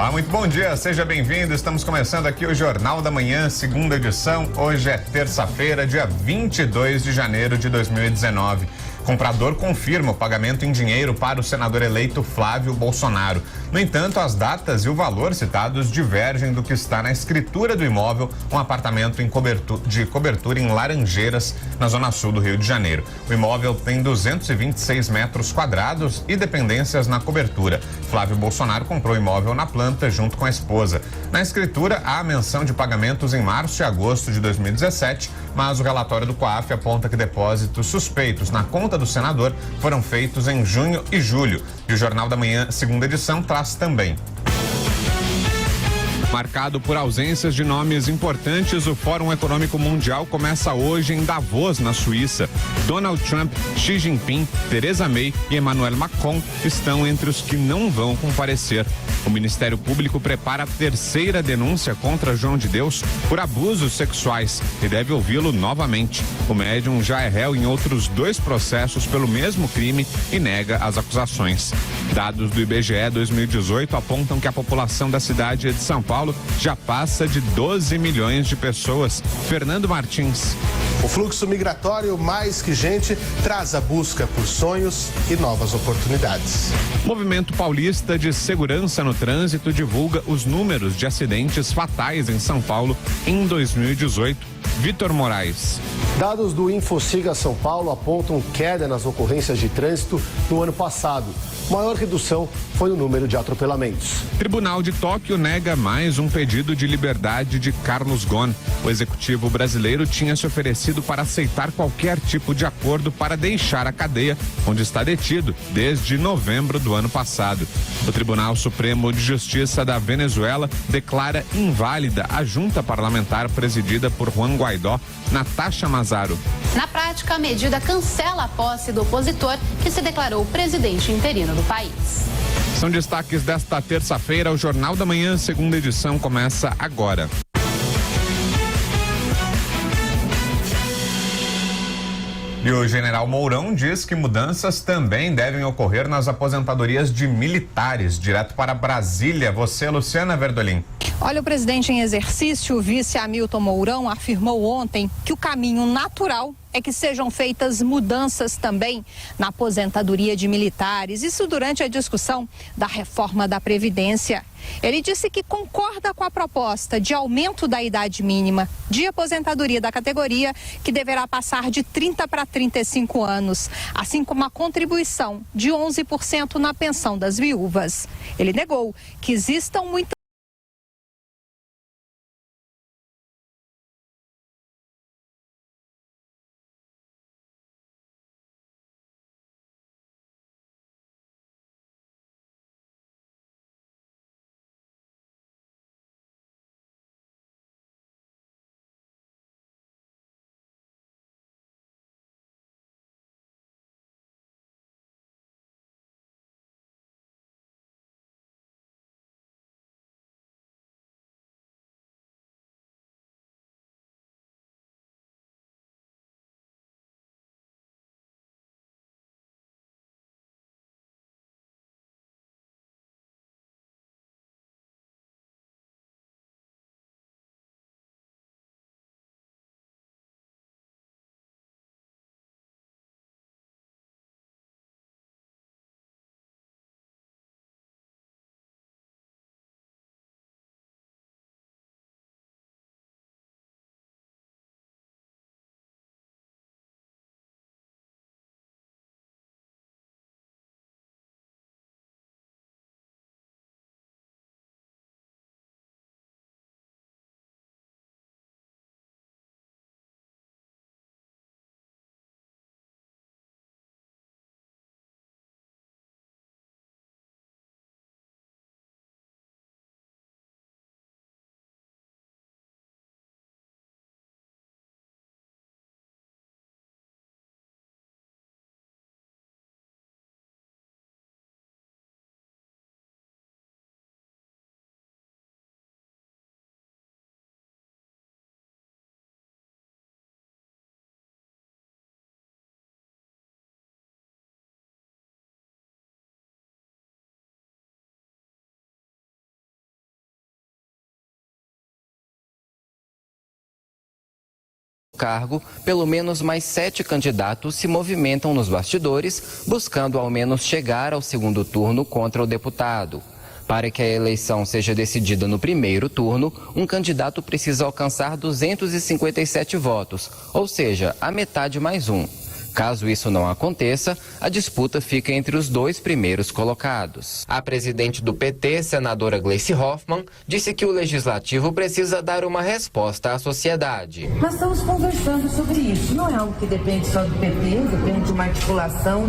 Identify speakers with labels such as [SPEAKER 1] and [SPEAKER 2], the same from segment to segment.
[SPEAKER 1] Olá, muito bom dia, seja bem-vindo. Estamos começando aqui o Jornal da Manhã, segunda edição. Hoje é terça-feira, dia 22 de janeiro de 2019. Comprador confirma o pagamento em dinheiro para o senador eleito Flávio Bolsonaro. No entanto, as datas e o valor citados divergem do que está na escritura do imóvel, um apartamento de cobertura em Laranjeiras, na zona sul do Rio de Janeiro. O imóvel tem 226 metros quadrados e dependências na cobertura. Flávio Bolsonaro comprou o imóvel na planta junto com a esposa. Na escritura, há a menção de pagamentos em março e agosto de 2017, mas o relatório do COAF aponta que depósitos suspeitos na conta do senador foram feitos em junho e julho. E o Jornal da Manhã, segunda edição, traz também. Marcado por ausências de nomes importantes, o Fórum Econômico Mundial começa hoje em Davos, na Suíça. Donald Trump, Xi Jinping, Theresa May e Emmanuel Macron estão entre os que não vão comparecer. O Ministério Público prepara a terceira denúncia contra João de Deus por abusos sexuais e deve ouvi-lo novamente. O médium já é réu em outros 2 processos pelo mesmo crime e nega as acusações. Dados do IBGE 2018 apontam que a população da cidade de São Paulo já passa de 12 milhões de pessoas. Fernando Martins.
[SPEAKER 2] O fluxo migratório, mais que gente, traz a busca por sonhos e novas oportunidades.
[SPEAKER 1] Movimento Paulista de Segurança no Trânsito divulga os números de acidentes fatais em São Paulo em 2018. Vitor Moraes.
[SPEAKER 3] Dados do InfoSiga São Paulo apontam queda nas ocorrências de trânsito no ano passado. Maior redução foi o número de atropelamentos.
[SPEAKER 1] Tribunal de Tóquio nega mais um pedido de liberdade de Carlos Ghosn. O executivo brasileiro tinha se oferecido para aceitar qualquer tipo de acordo para deixar a cadeia, onde está detido desde novembro do ano passado. O Tribunal Supremo de Justiça da Venezuela declara inválida a junta parlamentar presidida por Juan Guaidó, Natasha Mazaro.
[SPEAKER 4] Na prática, a medida cancela a posse do opositor, que se declarou presidente interino do país.
[SPEAKER 1] São destaques desta terça-feira. O Jornal da Manhã, segunda edição, começa agora. E o general Mourão diz que mudanças também devem ocorrer nas aposentadorias de militares. Direto para Brasília, você, Luciana Verdolim.
[SPEAKER 5] Olha, o presidente em exercício, o vice Hamilton Mourão, afirmou ontem que o caminho natural é que sejam feitas mudanças também na aposentadoria de militares. Isso durante a discussão da reforma da Previdência. Ele disse que concorda com a proposta de aumento da idade mínima de aposentadoria da categoria, que deverá passar de 30 para 35 anos, assim como a contribuição de 11% na pensão das viúvas. Ele negou que existam muitas
[SPEAKER 6] cargo, pelo menos mais 7 candidatos se movimentam nos bastidores, buscando ao menos chegar ao segundo turno contra o deputado. Para que a eleição seja decidida no primeiro turno, um candidato precisa alcançar 257 votos, ou seja, a metade mais um. Caso isso não aconteça, a disputa fica entre os 2 primeiros colocados. A presidente do PT, senadora Gleice Hoffmann, disse que o Legislativo precisa dar uma resposta à sociedade.
[SPEAKER 7] Nós estamos conversando sobre isso. Não é algo que depende só do PT, depende de uma articulação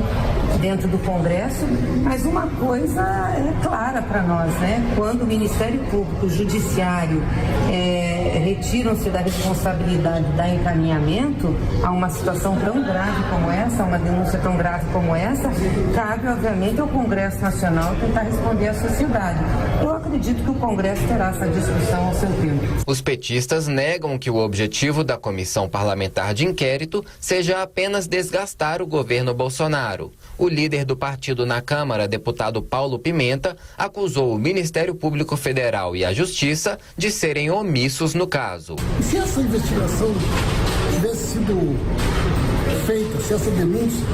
[SPEAKER 7] dentro do Congresso, mas uma coisa é clara para nós, né? Quando o Ministério Público, o Judiciário retiram-se da responsabilidade da encaminhamento a uma situação tão grave como essa, uma denúncia tão grave como essa, cabe, obviamente, ao Congresso Nacional tentar responder à sociedade. Eu acredito que o Congresso terá essa discussão ao seu tempo.
[SPEAKER 6] Os petistas negam que o objetivo da comissão parlamentar de inquérito seja apenas desgastar o governo Bolsonaro. O líder do partido na Câmara, deputado Paulo Pimenta, acusou o Ministério Público Federal e a Justiça de serem omissos no caso.
[SPEAKER 8] Se essa investigação tivesse sido feita, se essa denúncia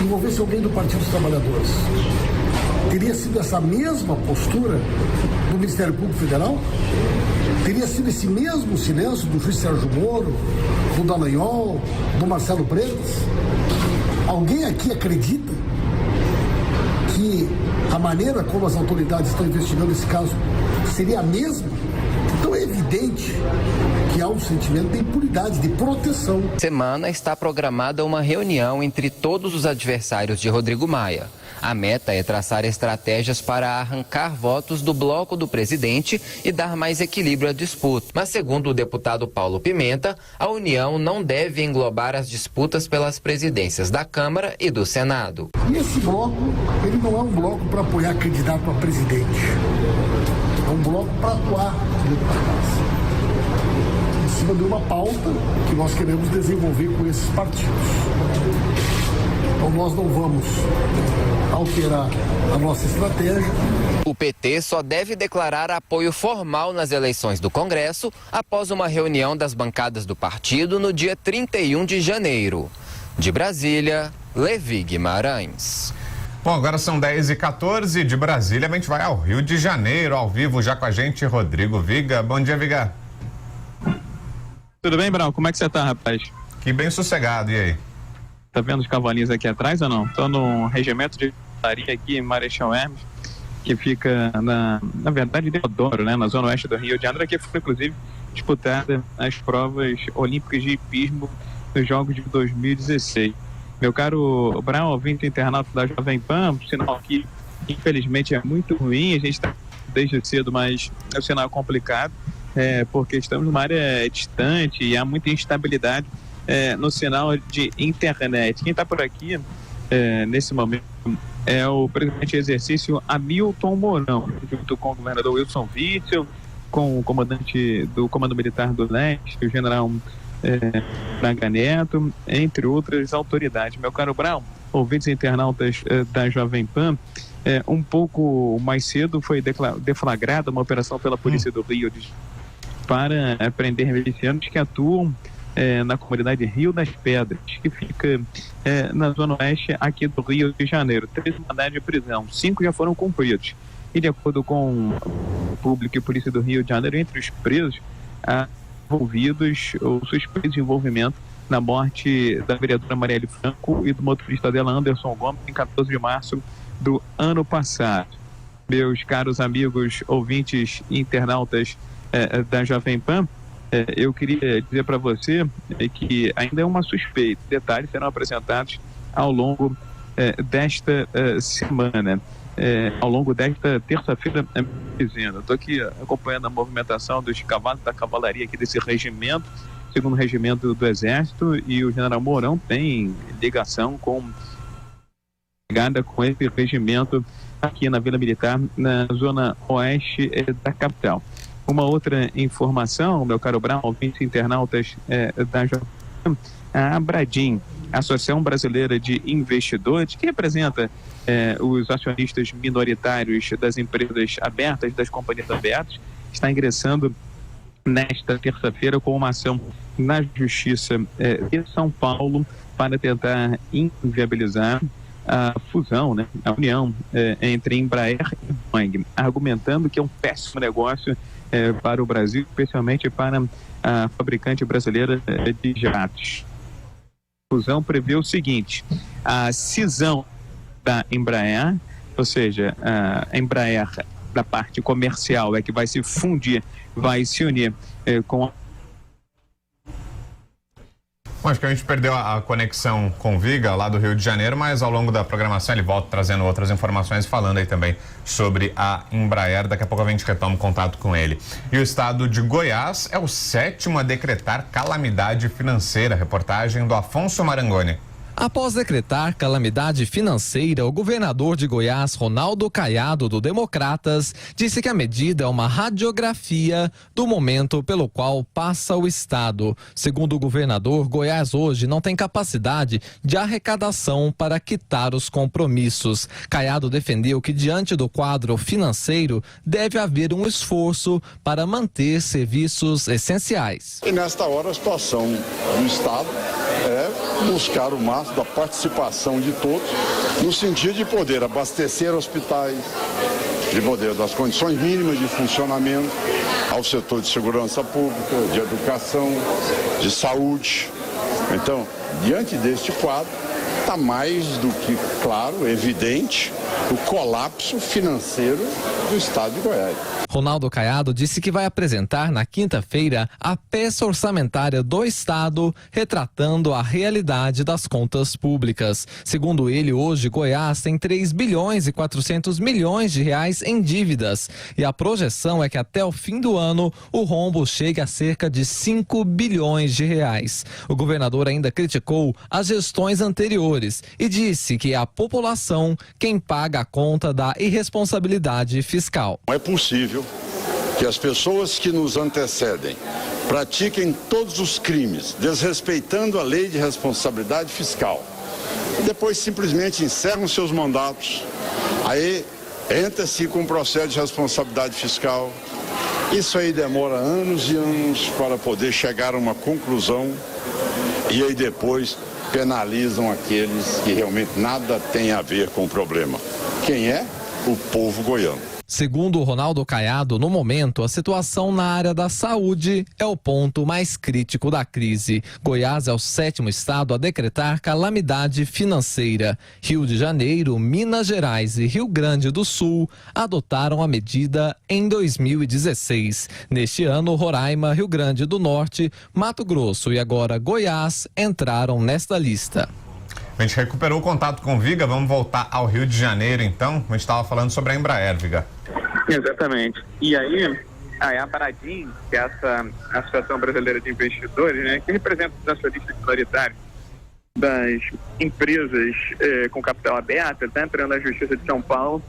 [SPEAKER 8] envolvesse alguém do Partido dos Trabalhadores, teria sido essa mesma postura do Ministério Público Federal? Teria sido esse mesmo silêncio do juiz Sérgio Moro, do Dallagnol, do Marcelo Bretas? Alguém aqui acredita que a maneira como as autoridades estão investigando esse caso seria a mesma? Então é evidente que há um sentimento de impunidade, de proteção.
[SPEAKER 6] Semana está programada uma reunião entre todos os adversários de Rodrigo Maia. A meta é traçar estratégias para arrancar votos do bloco do presidente e dar mais equilíbrio à disputa. Mas, segundo o deputado Paulo Pimenta, a União não deve englobar as disputas pelas presidências da Câmara e do Senado.
[SPEAKER 8] E esse bloco, ele não é um bloco para apoiar candidato a presidente. É um bloco para atuar dentro da casa, em cima de uma pauta que nós queremos desenvolver com esses partidos. Então nós não vamos alterar a nossa estratégia.
[SPEAKER 6] O PT só deve declarar apoio formal nas eleições do Congresso após uma reunião das bancadas do partido no dia 31 de janeiro. De Brasília, Levi Guimarães.
[SPEAKER 1] Bom, agora são 10h14 de Brasília, a gente vai ao Rio de Janeiro, ao vivo já com a gente, Rodrigo Viga. Bom dia, Viga.
[SPEAKER 9] Tudo bem, Brão? Como é que você tá, rapaz?
[SPEAKER 1] Que bem sossegado, e aí?
[SPEAKER 9] Tá vendo os cavalinhos aqui atrás ou não? Tô no regimento de infantaria aqui em Marechal Hermes, que fica na verdade, em Deodoro, né? Na zona oeste do Rio de Janeiro, que foi, inclusive, disputada as provas olímpicas de hipismo nos Jogos de 2016. Meu caro Brão, ouvinte internauta da Jovem Pan, o sinal aqui, infelizmente, é muito ruim, a gente está desde cedo, mas é um sinal complicado, porque estamos numa área distante e há muita instabilidade no sinal de internet. Quem está por aqui, nesse momento, é o presidente em exercício Hamilton Mourão, junto com o governador Wilson Witzel, com o comandante do Comando Militar do Leste, o general Braga Neto, entre outras autoridades. Meu caro Brão, ouvintes internautas da Jovem Pan, um pouco mais cedo foi deflagrada uma operação pela Polícia do Rio para prender milicianos que atuam na comunidade Rio das Pedras, que fica na zona oeste aqui do Rio de Janeiro. 3 mandados de prisão, 5 já foram cumpridos. E de acordo com o público e Polícia do Rio de Janeiro, entre os presos, há envolvidos ou suspeitos de envolvimento na morte da vereadora Marielle Franco e do motorista dela, Anderson Gomes, em 14 de março do ano passado. Meus caros amigos ouvintes e internautas da Jovem Pan, eu queria dizer para você que ainda é uma suspeita. Detalhes serão apresentados ao longo desta semana. Ao longo desta terça-feira, dizendo, estou aqui acompanhando a movimentação dos cavalos da cavalaria aqui desse regimento, segundo regimento do Exército, e o general Mourão tem ligação com esse regimento aqui na Vila Militar, na zona oeste da capital. Uma outra informação, meu caro Brão, ouvintes internautas da Jovem, a Abradim, Associação Brasileira de Investidores, que representa os acionistas minoritários das empresas abertas, das companhias abertas, está ingressando nesta terça-feira com uma ação na Justiça de São Paulo para tentar inviabilizar a fusão, né, a união entre Embraer e Boeing, argumentando que é um péssimo negócio para o Brasil, especialmente para a fabricante brasileira de jatos. A fusão prevê o seguinte: a cisão da Embraer, ou seja, a Embraer da parte comercial é que vai se fundir, vai se unir com a...
[SPEAKER 1] Bom, acho que a gente perdeu a conexão com o Viga, lá do Rio de Janeiro, mas ao longo da programação ele volta trazendo outras informações, falando aí também sobre a Embraer. Daqui a pouco a gente retoma o contato com ele. E o estado de Goiás é o 7º a decretar calamidade financeira. Reportagem do Afonso Marangoni.
[SPEAKER 10] Após decretar calamidade financeira, o governador de Goiás, Ronaldo Caiado, do Democratas, disse que a medida é uma radiografia do momento pelo qual passa o estado. Segundo o governador, Goiás hoje não tem capacidade de arrecadação para quitar os compromissos. Caiado defendeu que, diante do quadro financeiro, deve haver um esforço para manter serviços essenciais.
[SPEAKER 11] E nesta hora a situação do estado é buscar o máximo da participação de todos, no sentido de poder abastecer hospitais, de poder das condições mínimas de funcionamento ao setor de segurança pública, de educação, de saúde. Então, diante deste quadro, está mais do que claro, evidente, o colapso financeiro do estado de Goiás.
[SPEAKER 10] Ronaldo Caiado disse que vai apresentar na quinta-feira a peça orçamentária do estado, retratando a realidade das contas públicas. Segundo ele, hoje Goiás tem 3 bilhões e 400 milhões de reais em dívidas e a projeção é que até o fim do ano o rombo chegue a cerca de 5 bilhões de reais. O governador ainda criticou as gestões anteriores e disse que é a população quem paga a conta da irresponsabilidade fiscal.
[SPEAKER 11] É possível que as pessoas que nos antecedem pratiquem todos os crimes, desrespeitando a lei de responsabilidade fiscal, e depois simplesmente encerram seus mandatos, aí entra-se com o processo de responsabilidade fiscal. Isso aí demora anos e anos para poder chegar a uma conclusão e aí depois penalizam aqueles que realmente nada têm a ver com o problema. Quem é? O povo goiano.
[SPEAKER 10] Segundo o Ronaldo Caiado, no momento, a situação na área da saúde é o ponto mais crítico da crise. Goiás é o 7º estado a decretar calamidade financeira. Rio de Janeiro, Minas Gerais e Rio Grande do Sul adotaram a medida em 2016. Neste ano, Roraima, Rio Grande do Norte, Mato Grosso e agora Goiás entraram nesta lista.
[SPEAKER 1] A gente recuperou o contato com o Viga, vamos voltar ao Rio de Janeiro então. A gente estava falando sobre a Embraer, Viga.
[SPEAKER 9] Exatamente. E aí, a Bradim, que é a Associação Brasileira de Investidores, né, que representa os acionistas minoritários das empresas com capital aberto, está entrando na Justiça de São Paulo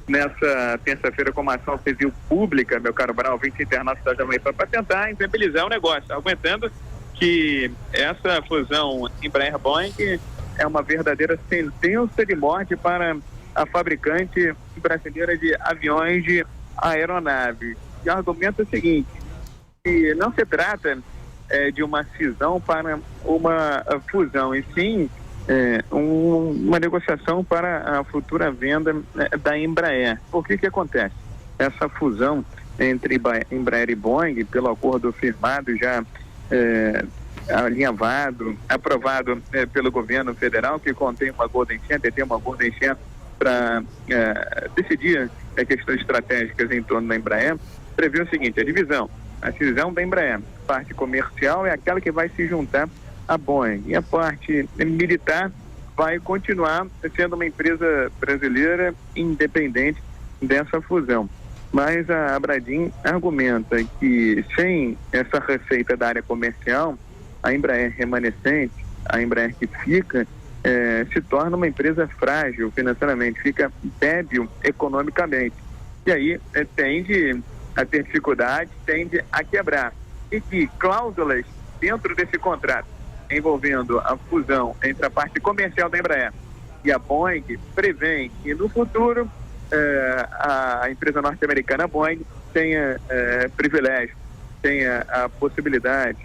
[SPEAKER 9] nessa terça-feira com uma ação civil pública, meu caro Brau, ouvinte internacional da Jovem Pan, para tentar inviabilizar o negócio, argumentando que essa fusão Embraer-Boeing é uma verdadeira sentença de morte para a fabricante brasileira de aviões de aeronave. E o argumento é o seguinte, que não se trata de uma cisão para uma fusão, e sim uma negociação para a futura venda da Embraer. Por que acontece? Essa fusão entre Embraer e Boeing, pelo acordo firmado já alinhavado, aprovado pelo governo federal, que contém uma Golden Share, detém uma Golden Share para decidir questões estratégicas em torno da Embraer, prevê o seguinte, a cisão da Embraer, parte comercial é aquela que vai se juntar à Boeing, e a parte militar vai continuar sendo uma empresa brasileira independente dessa fusão. Mas a Bradim argumenta que sem essa receita da área comercial, a Embraer remanescente, a Embraer que fica, se torna uma empresa frágil financeiramente, fica débil economicamente. E aí tende a ter dificuldade, tende a quebrar. E que cláusulas dentro desse contrato envolvendo a fusão entre a parte comercial da Embraer e a Boeing prevêem que no futuro a empresa norte-americana Boeing tenha privilégio, tenha a possibilidade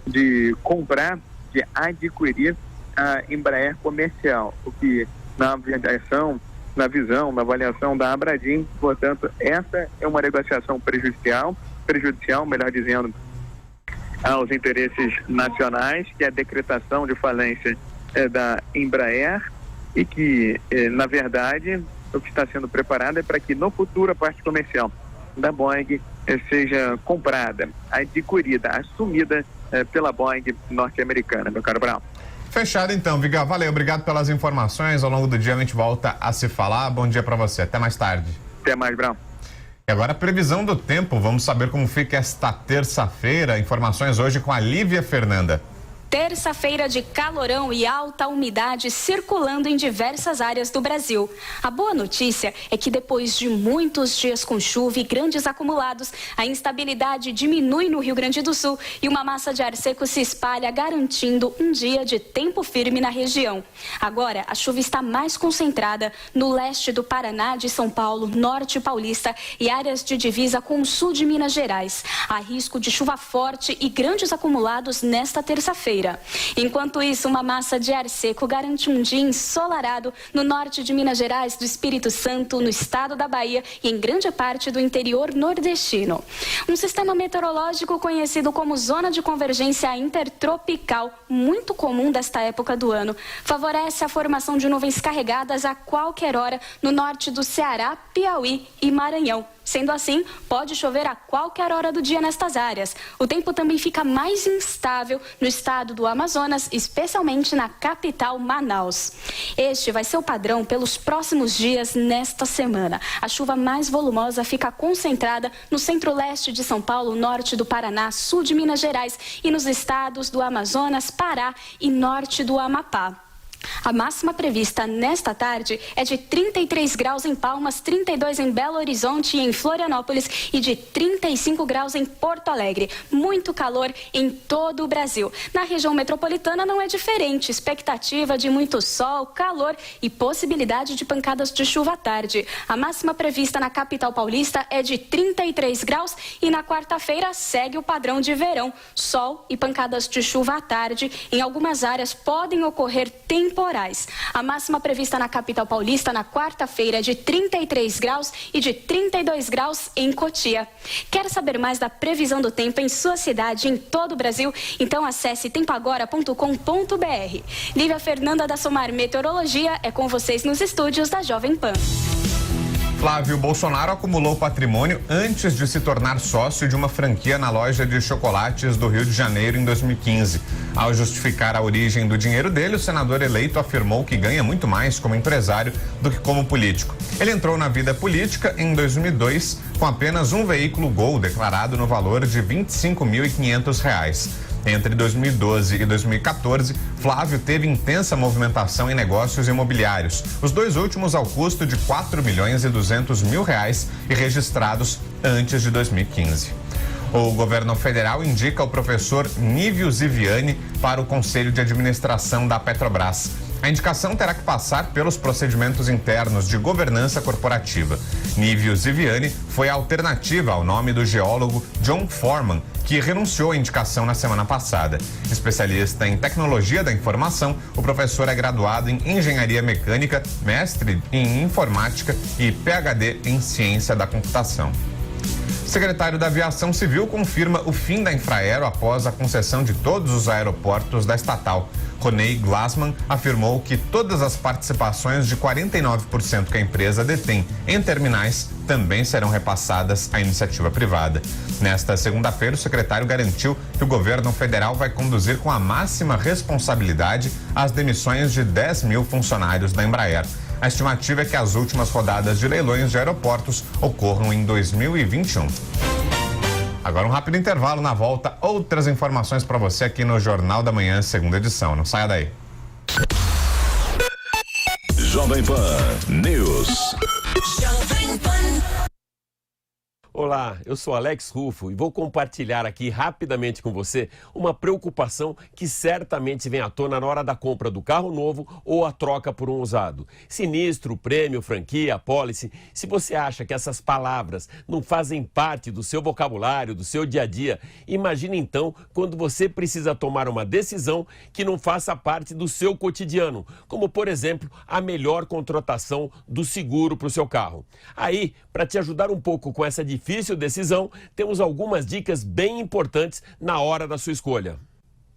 [SPEAKER 9] de comprar, de adquirir a Embraer comercial, o que na avaliação da Abradim, portanto, essa é uma negociação prejudicial, melhor dizendo, aos interesses nacionais, que é a decretação de falência da Embraer, e que, na verdade, o que está sendo preparado é para que no futuro a parte comercial da Boeing seja comprada, adquirida, assumida pela Boeing norte-americana, meu caro Brown.
[SPEAKER 1] Fechado então, Viga. Valeu, obrigado pelas informações. Ao longo do dia a gente volta a se falar. Bom dia para você. Até mais tarde.
[SPEAKER 9] Até mais, Brown.
[SPEAKER 1] E agora a previsão do tempo. Vamos saber como fica esta terça-feira. Informações hoje com a Lívia Fernanda.
[SPEAKER 12] Terça-feira de calorão e alta umidade circulando em diversas áreas do Brasil. A boa notícia é que depois de muitos dias com chuva e grandes acumulados, a instabilidade diminui no Rio Grande do Sul e uma massa de ar seco se espalha, garantindo um dia de tempo firme na região. Agora, a chuva está mais concentrada no leste do Paraná, de São Paulo, norte paulista e áreas de divisa com o sul de Minas Gerais. Há risco de chuva forte e grandes acumulados nesta terça-feira. Enquanto isso, uma massa de ar seco garante um dia ensolarado no norte de Minas Gerais, do Espírito Santo, no estado da Bahia e em grande parte do interior nordestino. Um sistema meteorológico conhecido como zona de convergência intertropical, muito comum desta época do ano, favorece a formação de nuvens carregadas a qualquer hora no norte do Ceará, Piauí e Maranhão. Sendo assim, pode chover a qualquer hora do dia nestas áreas. O tempo também fica mais instável no estado do Amazonas, especialmente na capital Manaus. Este vai ser o padrão pelos próximos dias nesta semana. A chuva mais volumosa fica concentrada no centro-leste de São Paulo, norte do Paraná, sul de Minas Gerais e nos estados do Amazonas, Pará e norte do Amapá. A máxima prevista nesta tarde é de 33 graus em Palmas, 32 em Belo Horizonte e em Florianópolis e de 35 graus em Porto Alegre. Muito calor em todo o Brasil. Na região metropolitana não é diferente. Expectativa de muito sol, calor e possibilidade de pancadas de chuva à tarde. A máxima prevista na capital paulista é de 33 graus e na quarta-feira segue o padrão de verão. Sol e pancadas de chuva à tarde. Em algumas áreas podem ocorrer temporais. A máxima prevista na capital paulista na quarta-feira é de 33 graus e de 32 graus em Cotia. Quer saber mais da previsão do tempo em sua cidade e em todo o Brasil? Então acesse tempoagora.com.br. Lívia Fernanda da Somar Meteorologia é com vocês nos estúdios da Jovem Pan.
[SPEAKER 1] Flávio Bolsonaro acumulou patrimônio antes de se tornar sócio de uma franquia na loja de chocolates do Rio de Janeiro em 2015. Ao justificar a origem do dinheiro dele, o senador eleito afirmou que ganha muito mais como empresário do que como político. Ele entrou na vida política em 2002 com apenas um veículo Gol declarado no valor de R$ 25.500. Entre 2012 e 2014, Flávio teve intensa movimentação em negócios imobiliários, os dois últimos ao custo de R$ 4.200.000 e registrados antes de 2015. O governo federal indica o professor Nívio Ziviani para o Conselho de Administração da Petrobras. A indicação terá que passar pelos procedimentos internos de governança corporativa. Nívio Ziviani foi a alternativa ao nome do geólogo John Foreman, que renunciou à indicação na semana passada. Especialista em tecnologia da informação, o professor é graduado em engenharia mecânica, mestre em informática e PhD em ciência da computação. O secretário da Aviação Civil confirma o fim da Infraero após a concessão de todos os aeroportos da estatal. Ronei Glassman afirmou que todas as participações de 49% que a empresa detém em terminais também serão repassadas à iniciativa privada. Nesta segunda-feira, o secretário garantiu que o governo federal vai conduzir com a máxima responsabilidade as demissões de 10 mil funcionários da Embraer. A estimativa é que as últimas rodadas de leilões de aeroportos ocorram em 2021. Agora um rápido intervalo, na volta outras informações para você aqui no Jornal da Manhã, segunda edição. Não saia daí.
[SPEAKER 13] Jovem Pan News. Olá, eu sou Alex Rufo e vou compartilhar aqui rapidamente com você uma preocupação que certamente vem à tona na hora da compra do carro novo ou a troca por um usado. Sinistro, prêmio, franquia, apólice. Se você acha que essas palavras não fazem parte do seu vocabulário, do seu dia a dia, imagine então quando você precisa tomar uma decisão que não faça parte do seu cotidiano, como por exemplo a melhor contratação do seguro para o seu carro. Aí, para te ajudar um pouco com essa difícil decisão, temos algumas dicas bem importantes na hora da sua escolha.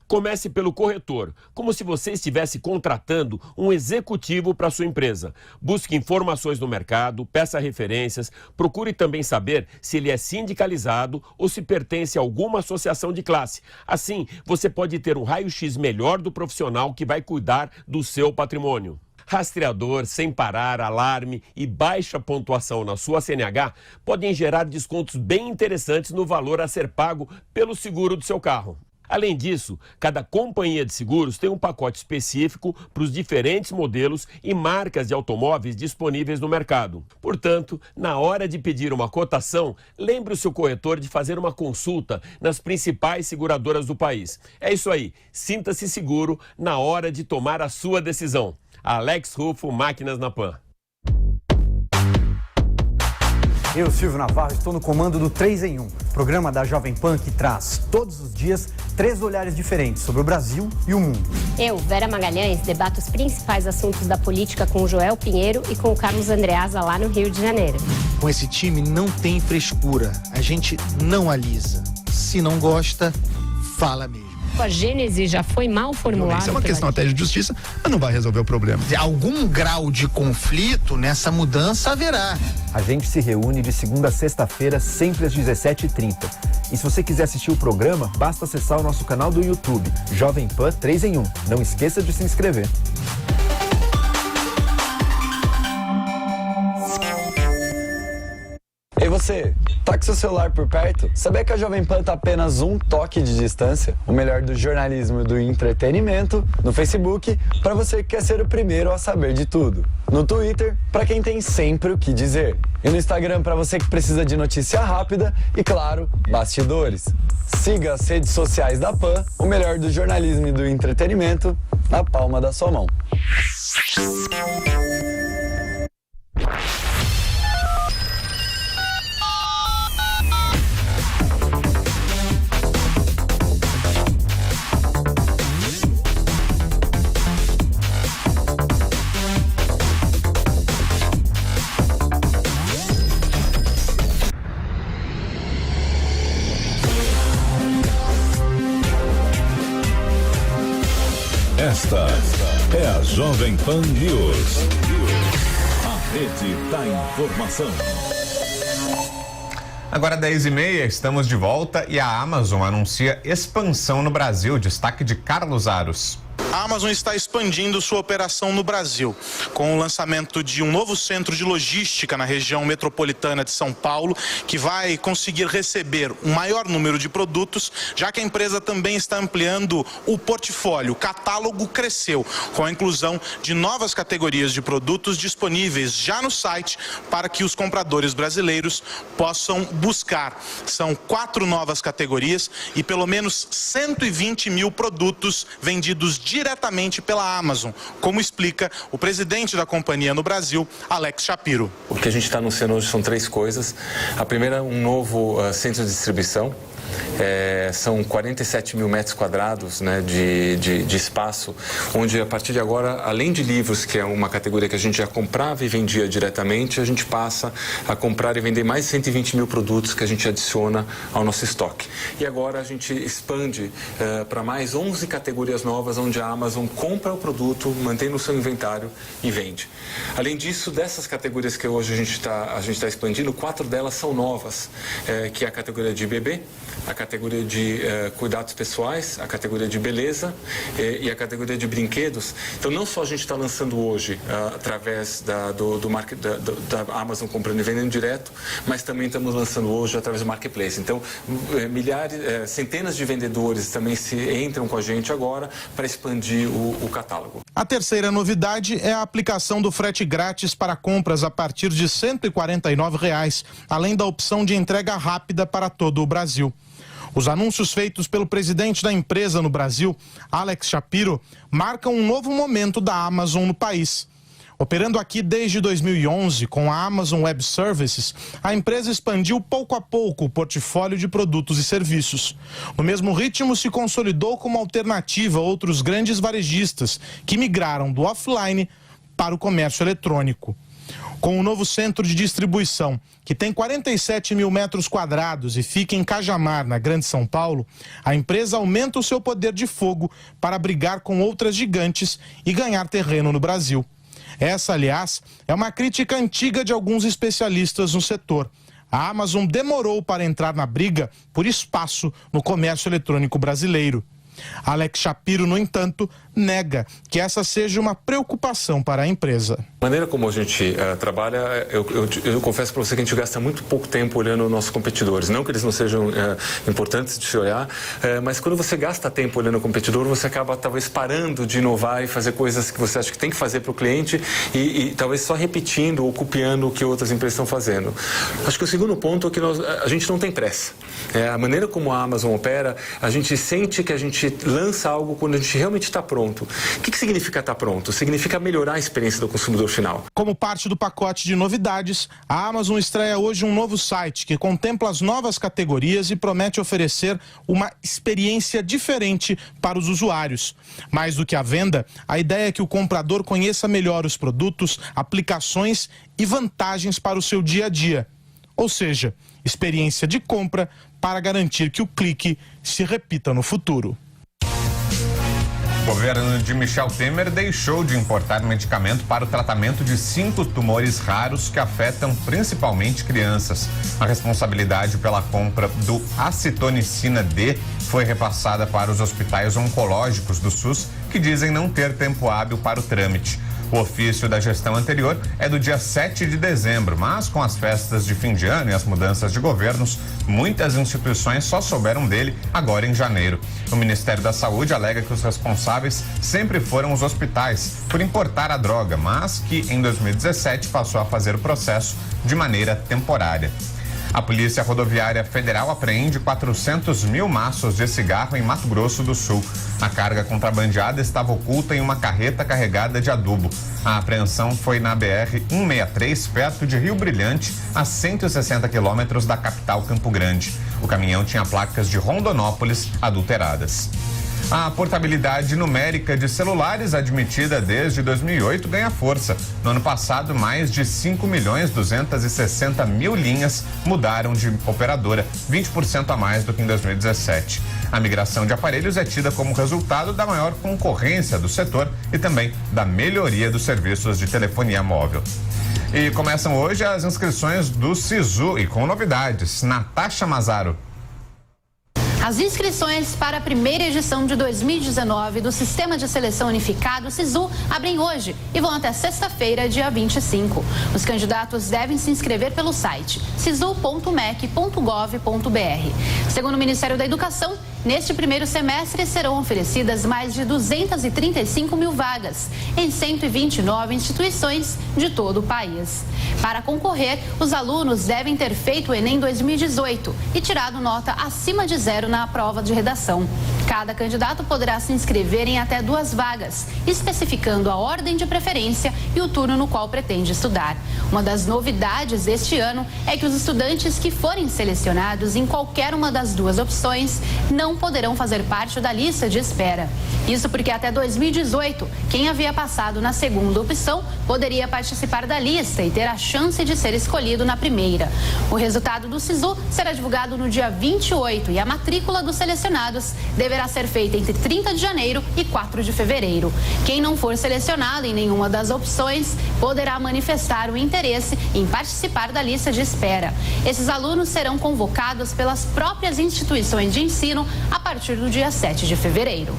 [SPEAKER 13] Comece pelo corretor, como se você estivesse contratando um executivo para sua empresa. Busque informações no mercado, peça referências, procure também saber se ele é sindicalizado ou se pertence a alguma associação de classe. Assim, você pode ter um raio-x melhor do profissional que vai cuidar do seu patrimônio. Rastreador, sem parar, alarme e baixa pontuação na sua CNH podem gerar descontos bem interessantes no valor a ser pago pelo seguro do seu carro. Além disso, cada companhia de seguros tem um pacote específico para os diferentes modelos e marcas de automóveis disponíveis no mercado. Portanto, na hora de pedir uma cotação, lembre o seu corretor de fazer uma consulta nas principais seguradoras do país. É isso aí, sinta-se seguro na hora de tomar a sua decisão. Alex Rufo, Máquinas na Pan.
[SPEAKER 14] Eu, Silvio Navarro, estou no comando do 3 em 1, programa da Jovem Pan que traz, todos os dias, 3 olhares diferentes sobre o Brasil e o mundo.
[SPEAKER 15] Eu, Vera Magalhães, debato os principais assuntos da política com o Joel Pinheiro e com o Carlos Andreasa lá no Rio de Janeiro.
[SPEAKER 16] Com esse time não tem frescura, a gente não alisa. Se não gosta, fala mesmo.
[SPEAKER 15] A gênese já foi mal formulada.
[SPEAKER 16] Isso é uma questão até de justiça, mas não vai resolver o problema. Algum grau de conflito nessa mudança haverá.
[SPEAKER 17] A gente se reúne de segunda a sexta-feira, sempre às 17h30. E se você quiser assistir o programa, basta acessar o nosso canal do YouTube, Jovem Pan 3 em 1. Não esqueça de se inscrever.
[SPEAKER 18] Ei você, tá com seu celular por perto? Sabia que a Jovem Pan tá apenas um toque de distância? O melhor do jornalismo e do entretenimento no Facebook, para você que quer ser o primeiro a saber de tudo. No Twitter, para quem tem sempre o que dizer. E no Instagram, para você que precisa de notícia rápida e, claro, bastidores. Siga as redes sociais da Pan, o melhor do jornalismo e do entretenimento, na palma da sua mão.
[SPEAKER 19] Esta é a Jovem Pan News. A rede da informação.
[SPEAKER 1] Agora 10h30, estamos de volta e a Amazon anuncia expansão no Brasil. Destaque de Carlos Aros.
[SPEAKER 20] A Amazon está expandindo sua operação no Brasil, com o lançamento de um novo centro de logística na região metropolitana de São Paulo, que vai conseguir receber um maior número de produtos, já que a empresa também está ampliando o portfólio. O catálogo cresceu, com a inclusão de novas categorias de produtos disponíveis já no site para que os compradores brasileiros possam buscar. São 4 novas categorias e pelo menos 120 mil produtos vendidos diretamente pela Amazon, como explica o presidente da companhia no Brasil, Alex Shapiro.
[SPEAKER 21] O que a gente está anunciando hoje são 3 coisas. A primeira, um novo centro de distribuição. São 47 mil metros quadrados, né, de espaço, onde a partir de agora, além de livros, que é uma categoria que a gente já comprava e vendia diretamente, a gente passa a comprar e vender mais de 120 mil produtos que a gente adiciona ao nosso estoque. E agora a gente expande para mais 11 categorias novas, onde a Amazon compra o produto, mantém no seu inventário e vende. Além disso, dessas categorias que hoje a gente está expandindo, 4 delas são novas, que é a categoria de bebê, a categoria de cuidados pessoais, a categoria de beleza e a categoria de brinquedos. Então, não só a gente está lançando hoje através da Amazon comprando e vendendo direto, mas também estamos lançando hoje através do Marketplace. Então, centenas de vendedores também entram com a gente agora para expandir o catálogo.
[SPEAKER 20] A terceira novidade é a aplicação do frete grátis para compras a partir de R$ 149, além da opção de entrega rápida para todo o Brasil. Os anúncios feitos pelo presidente da empresa no Brasil, Alex Shapiro, marcam um novo momento da Amazon no país. Operando aqui desde 2011 com a Amazon Web Services, a empresa expandiu pouco a pouco o portfólio de produtos e serviços. No mesmo ritmo, se consolidou como alternativa a outros grandes varejistas que migraram do offline para o comércio eletrônico. Com o novo centro de distribuição, que tem 47 mil metros quadrados e fica em Cajamar, na Grande São Paulo, a empresa aumenta o seu poder de fogo para brigar com outras gigantes e ganhar terreno no Brasil. Essa, aliás, é uma crítica antiga de alguns especialistas no setor. A Amazon demorou para entrar na briga por espaço no comércio eletrônico brasileiro. Alex Shapiro, no entanto, nega que essa seja uma preocupação para a empresa.
[SPEAKER 21] A maneira como a gente trabalha, eu confesso para você que a gente gasta muito pouco tempo olhando os nossos competidores. Não que eles não sejam importantes de se olhar, mas quando você gasta tempo olhando o competidor, você acaba talvez parando de inovar e fazer coisas que você acha que tem que fazer para o cliente e talvez só repetindo ou copiando o que outras empresas estão fazendo. Acho que o segundo ponto é que a gente não tem pressa. A maneira como a Amazon opera, a gente sente que a gente lança algo quando a gente realmente está pronto. O que significa estar pronto? Significa melhorar a experiência do consumidor final.
[SPEAKER 20] Como parte do pacote de novidades, a Amazon estreia hoje um novo site que contempla as novas categorias e promete oferecer uma experiência diferente para os usuários. Mais do que a venda, a ideia é que o comprador conheça melhor os produtos, aplicações e vantagens para o seu dia a dia. Ou seja, experiência de compra para garantir que o clique se repita no futuro.
[SPEAKER 1] O governo de Michel Temer deixou de importar medicamento para o tratamento de 5 tumores raros que afetam principalmente crianças. A responsabilidade pela compra do Acitonicina D foi repassada para os hospitais oncológicos do SUS, que dizem não ter tempo hábil para o trâmite. O ofício da gestão anterior é do dia 7 de dezembro, mas com as festas de fim de ano e as mudanças de governos, muitas instituições só souberam dele agora em janeiro. O Ministério da Saúde alega que os responsáveis sempre foram os hospitais por importar a droga, mas que em 2017 passou a fazer o processo de maneira temporária. A Polícia Rodoviária Federal apreende 400 mil maços de cigarro em Mato Grosso do Sul. A carga contrabandeada estava oculta em uma carreta carregada de adubo. A apreensão foi na BR-163, perto de Rio Brilhante, a 160 quilômetros da capital Campo Grande. O caminhão tinha placas de Rondonópolis adulteradas. A portabilidade numérica de celulares, admitida desde 2008, ganha força. No ano passado, mais de 5.260.000 linhas mudaram de operadora, 20% a mais do que em 2017. A migração de aparelhos é tida como resultado da maior concorrência do setor e também da melhoria dos serviços de telefonia móvel. E começam hoje as inscrições do SISU e com novidades. Natasha Mazaro.
[SPEAKER 4] As inscrições para a primeira edição de 2019 do Sistema de Seleção Unificado, SISU, abrem hoje e vão até sexta-feira, dia 25. Os candidatos devem se inscrever pelo site sisu.mec.gov.br. Segundo o Ministério da Educação, neste primeiro semestre serão oferecidas mais de 235 mil vagas em 129 instituições de todo o país. Para concorrer, os alunos devem ter feito o Enem 2018 e tirado nota acima de 0 na prova de redação. Cada candidato poderá se inscrever em até 2 vagas, especificando a ordem de preferência e o turno no qual pretende estudar. Uma das novidades deste ano é que os estudantes que forem selecionados em qualquer uma das 2 opções não poderão fazer parte da lista de espera. Isso porque até 2018, quem havia passado na segunda opção poderia participar da lista e ter a chance de ser escolhido na primeira. O resultado do SISU será divulgado no dia 28 e a matrícula dos selecionados deverá ser feita entre 30 de janeiro e 4 de fevereiro. Quem não for selecionado em nenhuma das opções poderá manifestar o interesse em participar da lista de espera. Esses alunos serão convocados pelas próprias instituições de ensino a partir do dia 7 de fevereiro.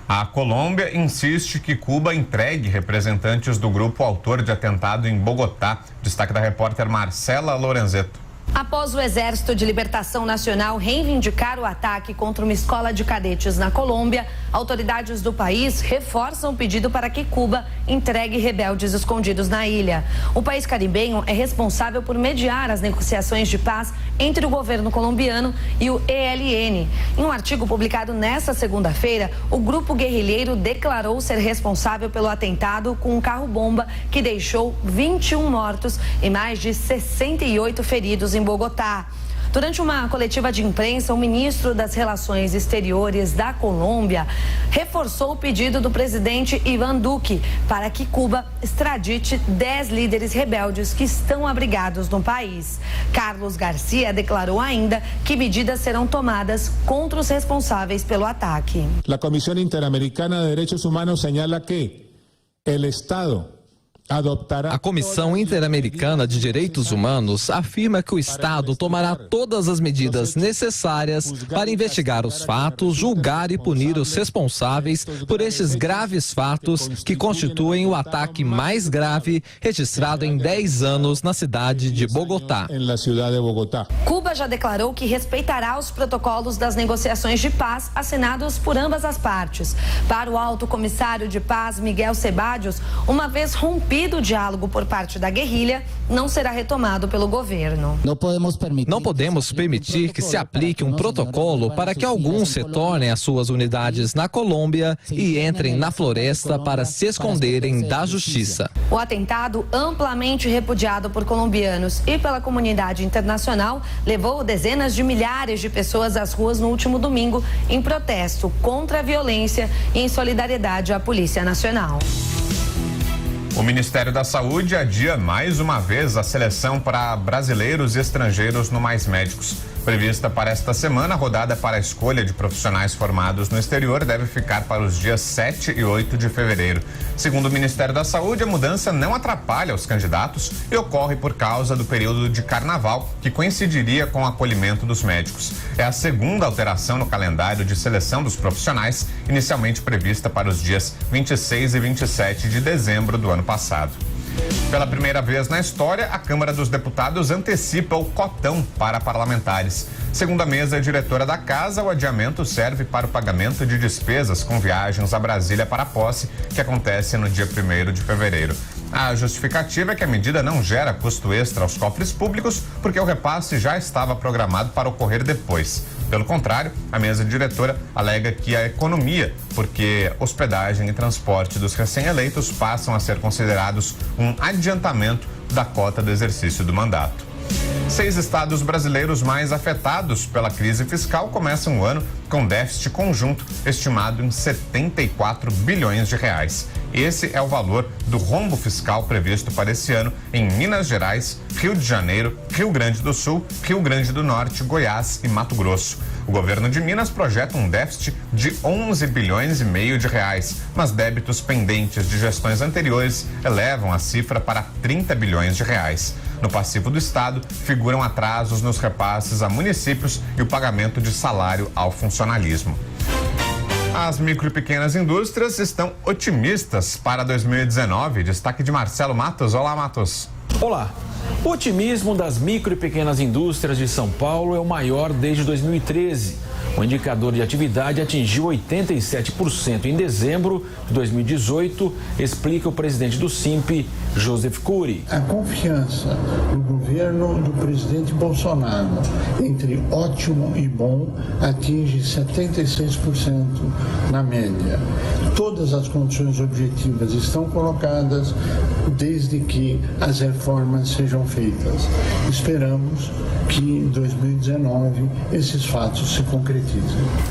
[SPEAKER 1] A Colômbia insiste que Cuba entregue representantes do grupo autor de atentado em Bogotá. Destaque da repórter Marcela Lorenzeto.
[SPEAKER 2] Após o Exército de Libertação Nacional reivindicar o ataque contra uma escola de cadetes na Colômbia, autoridades do país reforçam o pedido para que Cuba entregue rebeldes escondidos na ilha. O país caribenho é responsável por mediar as negociações de paz entre o governo colombiano e o ELN. Em um artigo publicado nesta segunda-feira, o grupo guerrilheiro declarou ser responsável pelo atentado com um carro-bomba que deixou 21 mortos e mais de 68 feridos em Bogotá. Durante uma coletiva de imprensa, o ministro das Relações Exteriores da Colômbia reforçou o pedido do presidente Iván Duque para que Cuba extradite 10 líderes rebeldes que estão abrigados no país. Carlos Garcia declarou ainda que medidas serão tomadas contra os responsáveis pelo ataque.
[SPEAKER 22] A Comissão Interamericana de Direitos Humanos señala que o Estado
[SPEAKER 10] A Comissão Interamericana de Direitos Humanos afirma que o Estado tomará todas as medidas necessárias para investigar os fatos, julgar e punir os responsáveis por estes graves fatos que constituem o ataque mais grave registrado em 10 anos na cidade de Bogotá.
[SPEAKER 2] Cuba já declarou que respeitará os protocolos das negociações de paz assinados por ambas as partes. Para o alto comissário de paz, Miguel Sebadios, uma vez rompido o diálogo por parte da guerrilha, não será retomado pelo governo.
[SPEAKER 10] Não podemos permitir que se aplique um protocolo para que alguns retornem às suas unidades na Colômbia e entrem na floresta para se esconderem da justiça.
[SPEAKER 2] O atentado, amplamente repudiado por colombianos e pela comunidade internacional, levou dezenas de milhares de pessoas às ruas no último domingo em protesto contra a violência e em solidariedade à Polícia Nacional.
[SPEAKER 1] O Ministério da Saúde adia mais uma vez a seleção para brasileiros e estrangeiros no Mais Médicos. Prevista para esta semana, a rodada para a escolha de profissionais formados no exterior deve ficar para os dias 7 e 8 de fevereiro. Segundo o Ministério da Saúde, a mudança não atrapalha os candidatos e ocorre por causa do período de carnaval, que coincidiria com o acolhimento dos médicos. É a segunda alteração no calendário de seleção dos profissionais, inicialmente prevista para os dias 26 e 27 de dezembro do ano passado. Pela primeira vez na história, a Câmara dos Deputados antecipa o cotão para parlamentares. Segundo a mesa diretora da casa, o adiamento serve para o pagamento de despesas com viagens a Brasília para a posse, que acontece no dia 1º de fevereiro. A justificativa é que a medida não gera custo extra aos cofres públicos, porque o repasse já estava programado para ocorrer depois. Pelo contrário, a mesa diretora alega que a economia, porque hospedagem e transporte dos recém-eleitos passam a ser considerados um adiantamento da cota do exercício do mandato. 6 estados brasileiros mais afetados pela crise fiscal começam o ano com déficit conjunto estimado em 74 bilhões de reais. Esse é o valor do rombo fiscal previsto para esse ano em Minas Gerais, Rio de Janeiro, Rio Grande do Sul, Rio Grande do Norte, Goiás e Mato Grosso. O governo de Minas projeta um déficit de 11 bilhões e meio de reais, mas débitos pendentes de gestões anteriores elevam a cifra para 30 bilhões de reais. No passivo do estado, figuram atrasos nos repasses a municípios e o pagamento de salário ao funcionalismo. As micro e pequenas indústrias estão otimistas para 2019. Destaque de Marcelo Matos. Olá, Matos.
[SPEAKER 23] Olá. O otimismo das micro e pequenas indústrias de São Paulo é o maior desde 2013. O indicador de atividade atingiu 87% em dezembro de 2018, explica o presidente do SIMP, Joseph Cury.
[SPEAKER 24] A confiança no governo do presidente Bolsonaro entre ótimo e bom atinge 76% na média. Todas as condições objetivas estão colocadas desde que as reformas sejam feitas. Esperamos que em 2019 esses fatos se concretizem.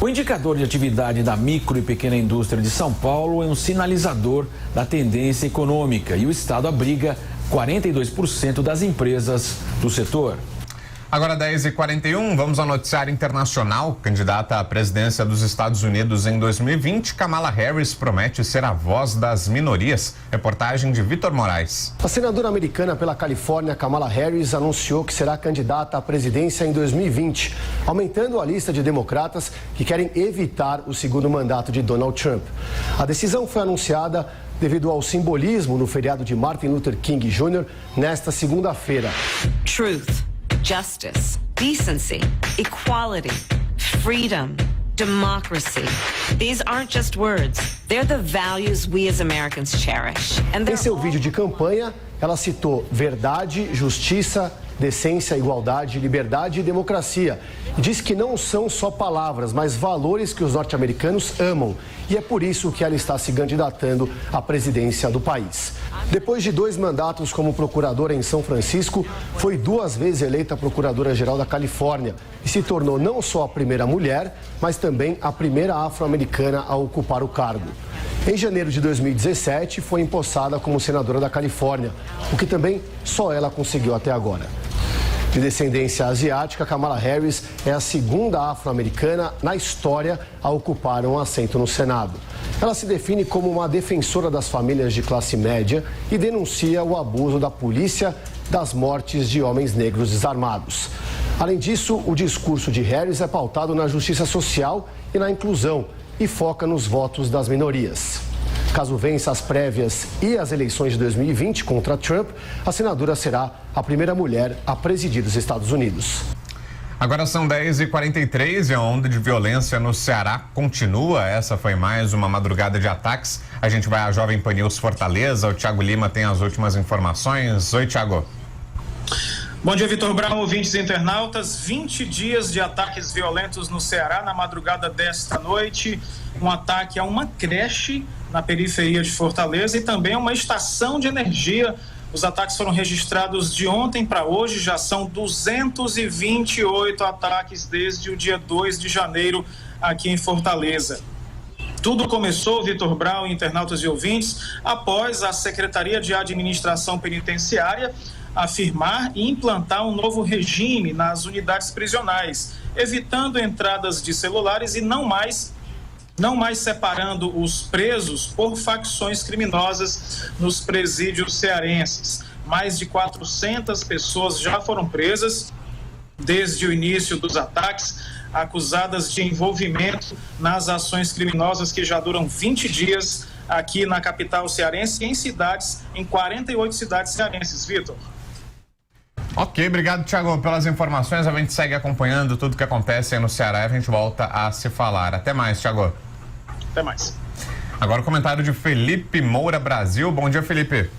[SPEAKER 23] O indicador de atividade da micro e pequena indústria de São Paulo é um sinalizador da tendência econômica e o estado abriga 42% das empresas do setor.
[SPEAKER 1] Agora 10h41, vamos ao noticiário internacional. Candidata à presidência dos Estados Unidos em 2020, Kamala Harris promete ser a voz das minorias. Reportagem de Vitor Moraes.
[SPEAKER 3] A senadora americana pela Califórnia, Kamala Harris, anunciou que será candidata à presidência em 2020, aumentando a lista de democratas que querem evitar o segundo mandato de Donald Trump. A decisão foi anunciada devido ao simbolismo no feriado de Martin Luther King Jr. nesta segunda-feira.
[SPEAKER 25] Truth.
[SPEAKER 5] justice, decency, equality, freedom, democracy. These aren't just words. They're the values we as Americans cherish.
[SPEAKER 3] Em seu vídeo de campanha, ela citou verdade, justiça, decência, igualdade, liberdade e democracia. E diz que não são só palavras, mas valores que os norte-americanos amam. E é por isso que ela está se candidatando à presidência do país. Depois de 2 mandatos como procuradora em São Francisco, foi 2 vezes eleita procuradora-geral da Califórnia e se tornou não só a primeira mulher, mas também a primeira afro-americana a ocupar o cargo. Em janeiro de 2017, foi empossada como senadora da Califórnia, o que também só ela conseguiu até agora. De descendência asiática, Kamala Harris é a segunda afro-americana na história a ocupar um assento no Senado. Ela se define como uma defensora das famílias de classe média e denuncia o abuso da polícia das mortes de homens negros desarmados. Além disso, o discurso de Harris é pautado na justiça social e na inclusão e foca nos votos das minorias. Caso vença as prévias e as eleições de 2020 contra Trump, a senadora será a primeira mulher a presidir os Estados Unidos.
[SPEAKER 1] Agora são 10h43 e a onda de violência no Ceará continua. Essa foi mais uma madrugada de ataques. A gente vai à Jovem Pan News Fortaleza. O Thiago Lima tem as últimas informações. Oi, Thiago.
[SPEAKER 6] Bom dia, Vitor Brown, ouvintes e internautas. 20 dias de ataques violentos no Ceará na madrugada desta noite. Um ataque a uma creche na periferia de Fortaleza e também a uma estação de energia. Os ataques foram registrados de ontem para hoje, já são 228 ataques desde o dia 2 de janeiro aqui em Fortaleza. Tudo começou, Vitor Brown, internautas e ouvintes, após a Secretaria de Administração Penitenciária afirmar e implantar um novo regime nas unidades prisionais, evitando entradas de celulares e não mais separando os presos por facções criminosas nos presídios cearenses. Mais de 400 pessoas já foram presas desde o início dos ataques, acusadas de envolvimento nas ações criminosas que já duram 20 dias aqui na capital cearense e em 48 cidades cearenses. Vitor.
[SPEAKER 1] Ok, obrigado, Thiago, pelas informações. A gente segue acompanhando tudo que acontece aí no Ceará e a gente volta a se falar. Até mais, Thiago.
[SPEAKER 6] Até mais.
[SPEAKER 1] Agora o comentário de Felipe Moura Brasil. Bom dia, Felipe.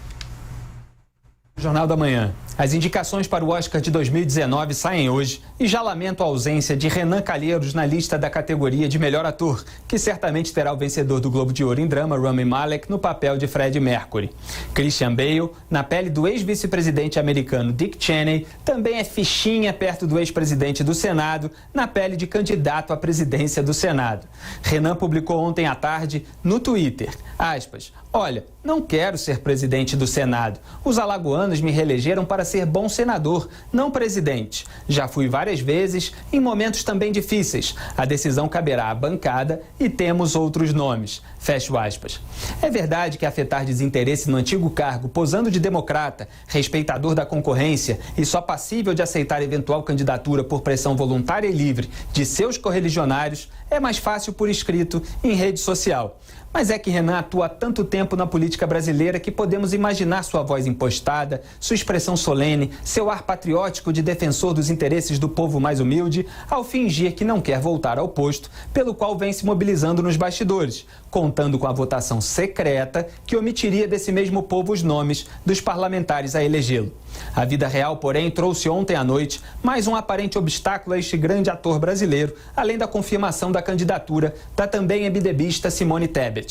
[SPEAKER 7] Jornal da Manhã. As indicações para o Oscar de 2019 saem hoje e já lamento a ausência de Renan Calheiros na lista da categoria de melhor ator, que certamente terá o vencedor do Globo de Ouro em drama, Rami Malek, no papel de Freddie Mercury. Christian Bale, na pele do ex-vice-presidente americano Dick Cheney, também é fichinha perto do ex-presidente do Senado, na pele de candidato à presidência do Senado. Renan publicou ontem à tarde no Twitter, aspas, olha, não quero ser presidente do Senado. Os alagoanos me reelegeram para ser bom senador, não presidente. Já fui várias vezes, em momentos também difíceis. A decisão caberá à bancada e temos outros nomes. Fecho aspas. É verdade que afetar desinteresse no antigo cargo, posando de democrata, respeitador da concorrência e só passível de aceitar eventual candidatura por pressão voluntária e livre de seus correligionários, é mais fácil por escrito em rede social. Mas é que Renan atua há tanto tempo na política brasileira que podemos imaginar sua voz impostada, sua expressão solene, seu ar patriótico de defensor dos interesses do povo mais humilde, ao fingir que não quer voltar ao posto, pelo qual vem se mobilizando nos bastidores, contando com a votação secreta que omitiria desse mesmo povo os nomes dos parlamentares a elegê-lo. A vida real, porém, trouxe ontem à noite mais um aparente obstáculo a este grande ator brasileiro, além da confirmação da candidatura da também MDBista Simone Tebet.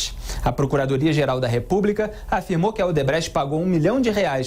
[SPEAKER 7] A Procuradoria-Geral da República afirmou que a Odebrecht pagou R$1 milhão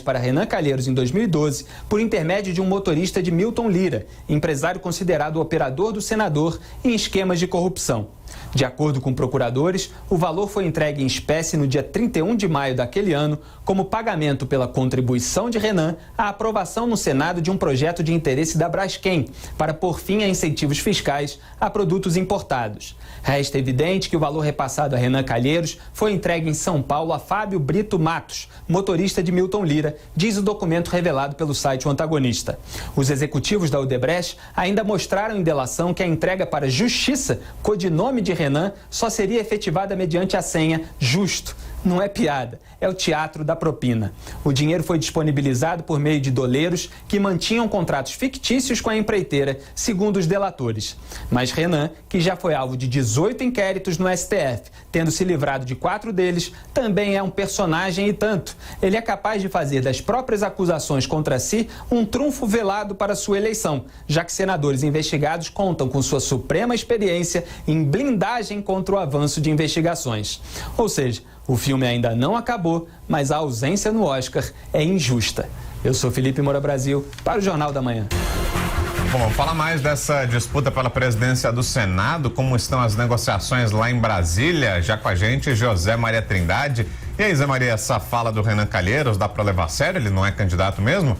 [SPEAKER 7] para Renan Calheiros em 2012 por intermédio de um motorista de Milton Lira, empresário considerado operador do senador em esquemas de corrupção. De acordo com procuradores, o valor foi entregue em espécie no dia 31 de maio daquele ano, como pagamento pela contribuição de Renan à aprovação no Senado de um projeto de interesse da Braskem, para pôr fim a incentivos fiscais a produtos importados. Resta evidente que o valor repassado a Renan Calheiros foi entregue em São Paulo a Fábio Brito Matos, motorista de Milton Lira, diz o documento revelado pelo site O Antagonista. Os executivos da Odebrecht ainda mostraram em delação que a entrega para Justiça, codinome de Renan, só seria efetivada mediante a senha Justo. Não é piada, é o teatro da propina. O dinheiro foi disponibilizado por meio de doleiros que mantinham contratos fictícios com a empreiteira, segundo os delatores. Mas Renan, que já foi alvo de 18 inquéritos no STF, tendo se livrado de 4 deles, também é um personagem e tanto. Ele é capaz de fazer das próprias acusações contra si um trunfo velado para sua eleição, já que senadores investigados contam com sua suprema experiência em blindagem contra o avanço de investigações. Ou seja, o filme ainda não acabou, mas a ausência no Oscar é injusta. Eu sou Felipe Moura Brasil, para o Jornal da Manhã.
[SPEAKER 1] Bom, vamos falar mais dessa disputa pela presidência do Senado, como estão as negociações lá em Brasília. Já com a gente, José Maria Trindade. E aí, Zé Maria, essa fala do Renan Calheiros, dá para levar a sério? Ele não é candidato mesmo?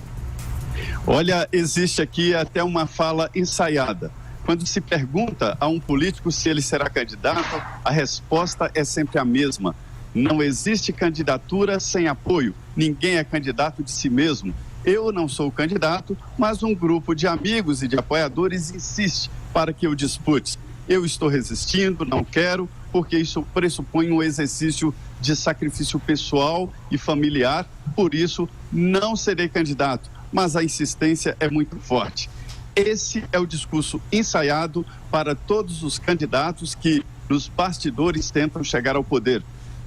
[SPEAKER 8] Olha, existe aqui até uma fala ensaiada. Quando se pergunta a um político se ele será candidato, a resposta é sempre a mesma. Não existe candidatura sem apoio. Ninguém é candidato de si mesmo. Eu não sou candidato, mas um grupo de amigos e de apoiadores insiste para que eu dispute. Eu estou resistindo, não quero, porque isso pressupõe um exercício de sacrifício pessoal e familiar. Por isso, não serei candidato, mas a insistência é muito forte. Esse é o discurso ensaiado para todos os candidatos que, nos bastidores, tentam chegar ao poder.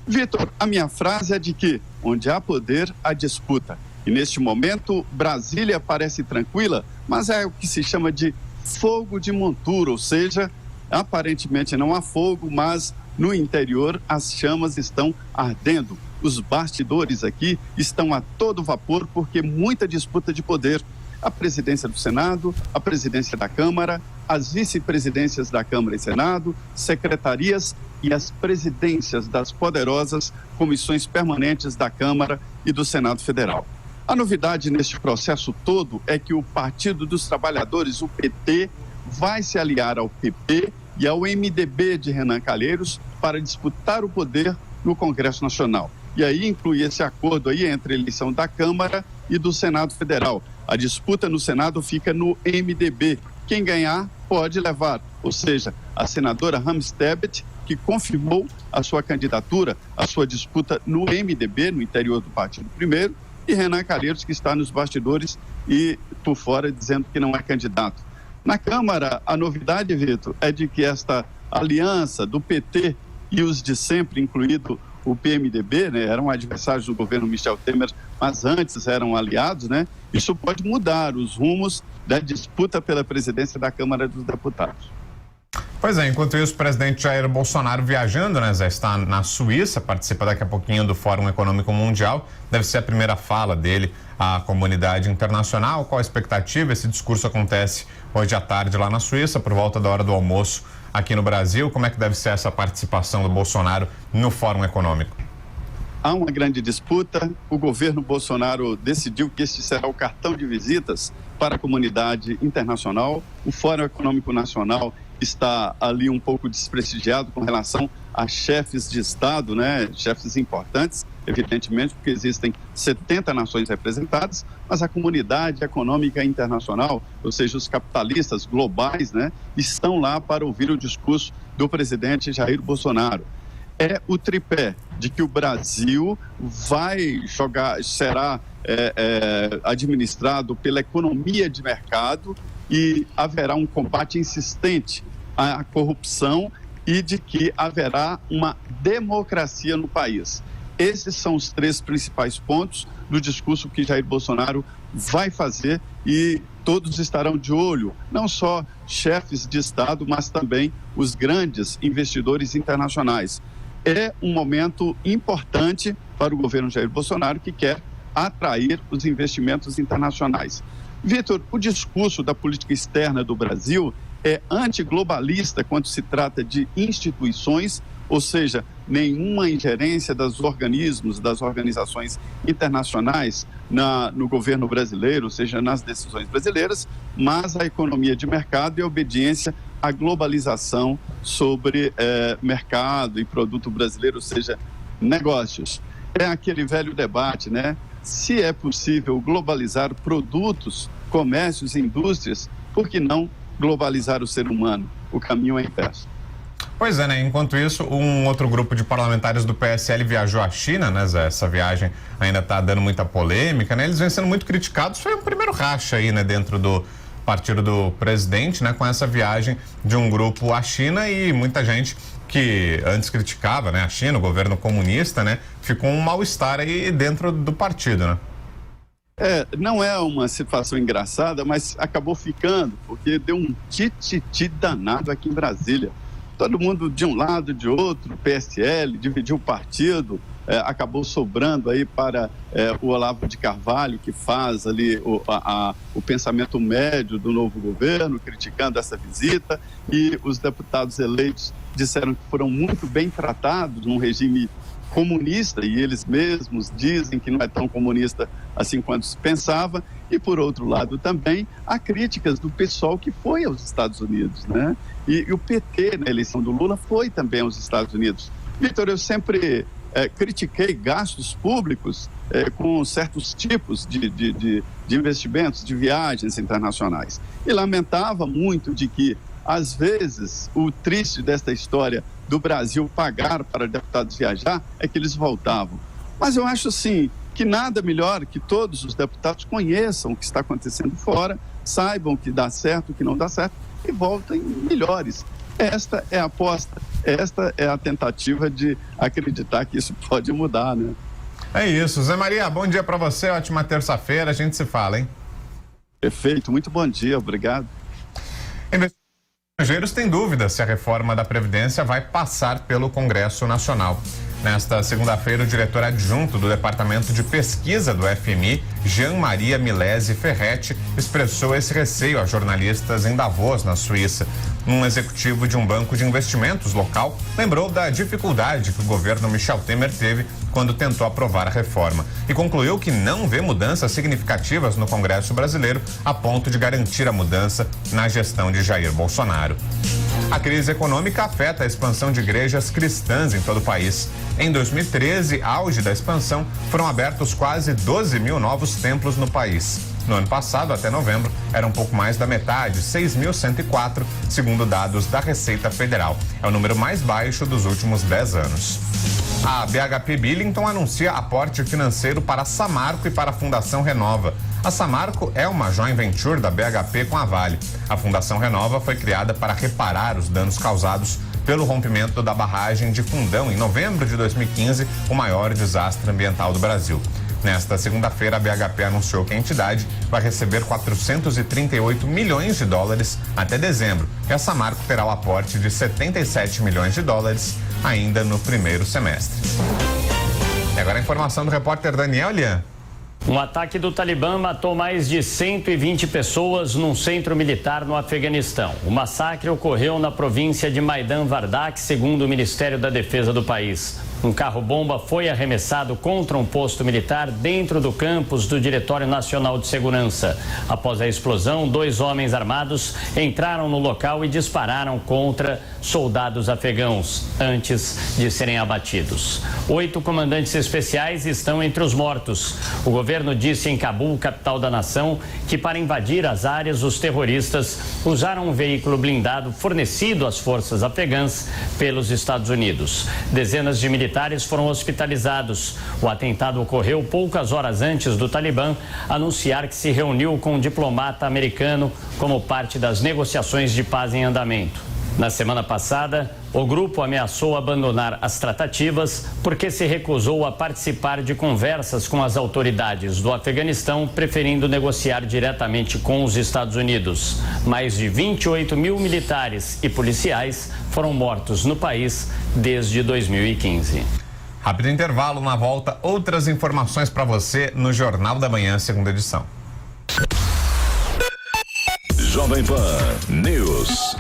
[SPEAKER 8] Vitor, a minha frase é de que, onde há poder, há disputa. E neste momento, Brasília parece tranquila, mas é o que se chama de fogo de montura, ou seja, aparentemente não há fogo, mas no interior as chamas estão ardendo. Os bastidores aqui estão a todo vapor porque muita disputa de poder. A presidência do Senado, a presidência da Câmara, as vice-presidências da Câmara e Senado, secretarias e as presidências das poderosas comissões permanentes da Câmara e do Senado Federal. A novidade neste processo todo é que o Partido dos Trabalhadores, o PT, vai se aliar ao PP e ao MDB de Renan Calheiros para disputar o poder no Congresso Nacional. E aí inclui esse acordo aí entre a eleição da Câmara e do Senado Federal. A disputa no Senado fica no MDB. Quem ganhar pode levar, ou seja, a senadora Rams Tebet, que confirmou a sua candidatura, a sua disputa no MDB, no interior do partido primeiro, e Renan Calheiros, que está nos bastidores e por fora dizendo que não é candidato. Na Câmara, a novidade, Vitor, é de que esta aliança do PT e os de sempre, incluído o PMDB, né, eram adversários do governo Michel Temer, mas antes eram aliados, né? Isso pode mudar os rumos da disputa pela presidência da Câmara dos Deputados.
[SPEAKER 1] Pois é, enquanto isso, o presidente Jair Bolsonaro viajando, né, Zé, está na Suíça, participa daqui a pouquinho do Fórum Econômico Mundial, deve ser a primeira fala dele à comunidade internacional. Qual a expectativa? Esse discurso acontece hoje à tarde lá na Suíça, por volta da hora do almoço aqui no Brasil. Como é que deve ser essa participação do Bolsonaro no Fórum Econômico?
[SPEAKER 8] Há uma grande disputa. O governo Bolsonaro decidiu que este será o cartão de visitas para a comunidade internacional. O Fórum Econômico Nacional está ali um pouco desprestigiado com relação a chefes de Estado, né? Chefes importantes, evidentemente, porque existem 70 nações representadas, mas a comunidade econômica internacional, ou seja, os capitalistas globais, né, estão lá para ouvir o discurso do presidente Jair Bolsonaro. É o tripé de que o Brasil será administrado pela economia de mercado e haverá um combate insistente à corrupção e de que haverá uma democracia no país. Esses são os 3 principais pontos do discurso que Jair Bolsonaro vai fazer e todos estarão de olho, não só chefes de Estado, mas também os grandes investidores internacionais. É um momento importante para o governo Jair Bolsonaro, que quer atrair os investimentos internacionais. Vitor, o discurso da política externa do Brasil é antiglobalista quando se trata de instituições, ou seja, nenhuma ingerência dos organismos, das organizações internacionais no governo brasileiro, ou seja, nas decisões brasileiras, mas a economia de mercado e a obediência à globalização sobre mercado e produto brasileiro, ou seja, negócios. É aquele velho debate, né? Se é possível globalizar produtos, comércios e indústrias, por que não globalizar o ser humano? O caminho é inverso.
[SPEAKER 1] Pois é, né? Enquanto isso, um outro grupo de parlamentares do PSL viajou à China, né, Zé? Essa viagem ainda está dando muita polêmica, né? Eles vêm sendo muito criticados. Foi um primeiro racha aí, né, dentro do partido do presidente, né, com essa viagem de um grupo à China, e muita gente que antes criticava, né, a China, o governo comunista, né, ficou um mal-estar aí dentro do partido, né?
[SPEAKER 8] Não é uma situação engraçada, mas acabou ficando, porque deu um tititi danado aqui em Brasília. Todo mundo de um lado, de outro, PSL, dividiu o partido, acabou sobrando aí para o Olavo de Carvalho, que faz ali o pensamento médio do novo governo, criticando essa visita, e os deputados eleitos disseram que foram muito bem tratados num regime comunista, e eles mesmos dizem que não é tão comunista assim quanto se pensava. E, por outro lado, também há críticas do pessoal que foi aos Estados Unidos, né? E o PT, na eleição do Lula, foi também aos Estados Unidos. Vitor, eu sempre critiquei gastos públicos com certos tipos de investimentos, de viagens internacionais. E lamentava muito de que, às vezes, o triste desta história do Brasil pagar para deputados viajar é que eles voltavam. Mas eu acho, assim, que nada melhor que todos os deputados conheçam o que está acontecendo fora, saibam o que dá certo, o que não dá certo, e voltem melhores. Esta é a aposta, esta é a tentativa de acreditar que isso pode mudar, né?
[SPEAKER 1] É isso. Zé Maria, bom dia para você, ótima terça-feira, a gente se fala, hein?
[SPEAKER 8] Perfeito, muito bom dia, obrigado.
[SPEAKER 1] Estrangeiros têm dúvidas se a reforma da Previdência vai passar pelo Congresso Nacional. Nesta segunda-feira, o diretor adjunto do Departamento de Pesquisa do FMI, Jean Maria Milesi Ferretti, expressou esse receio a jornalistas em Davos, na Suíça. Um executivo de um banco de investimentos local lembrou da dificuldade que o governo Michel Temer teve quando tentou aprovar a reforma e concluiu que não vê mudanças significativas no Congresso brasileiro a ponto de garantir a mudança na gestão de Jair Bolsonaro. A crise econômica afeta a expansão de igrejas cristãs em todo o país. Em 2013, auge da expansão, foram abertos quase 12 mil novos templos no país. No ano passado, até novembro, era um pouco mais da metade, 6.104, segundo dados da Receita Federal. É o número mais baixo dos últimos 10 anos. A BHP Billiton anuncia aporte financeiro para a Samarco e para a Fundação Renova. A Samarco é uma joint venture da BHP com a Vale. A Fundação Renova foi criada para reparar os danos causados pelo rompimento da barragem de Fundão em novembro de 2015, o maior desastre ambiental do Brasil. Nesta segunda-feira, a BHP anunciou que a entidade vai receber 438 milhões de dólares até dezembro, e a Samarco terá o aporte de 77 milhões de dólares ainda no primeiro semestre. E agora a informação do repórter Daniel Lian.
[SPEAKER 9] Um ataque do Talibã matou mais de 120 pessoas num centro militar no Afeganistão. O massacre ocorreu na província de Maidan Vardak, segundo o Ministério da Defesa do país. Um carro-bomba foi arremessado contra um posto militar dentro do campus do Diretório Nacional de Segurança. Após a explosão, 2 homens armados entraram no local e dispararam contra soldados afegãos, antes de serem abatidos. 8 comandantes especiais estão entre os mortos. O governo disse em Cabul, capital da nação, que para invadir as áreas, os terroristas usaram um veículo blindado fornecido às forças afegãs pelos Estados Unidos. Dezenas de militares foram hospitalizados. O atentado ocorreu poucas horas antes do Talibã anunciar que se reuniu com um diplomata americano como parte das negociações de paz em andamento. Na semana passada, o grupo ameaçou abandonar as tratativas porque se recusou a participar de conversas com as autoridades do Afeganistão, preferindo negociar diretamente com os Estados Unidos. Mais de 28 mil militares e policiais foram mortos no país desde 2015.
[SPEAKER 1] Rápido intervalo, na volta, outras informações para você no Jornal da Manhã, segunda edição.
[SPEAKER 19] Jovem Pan News.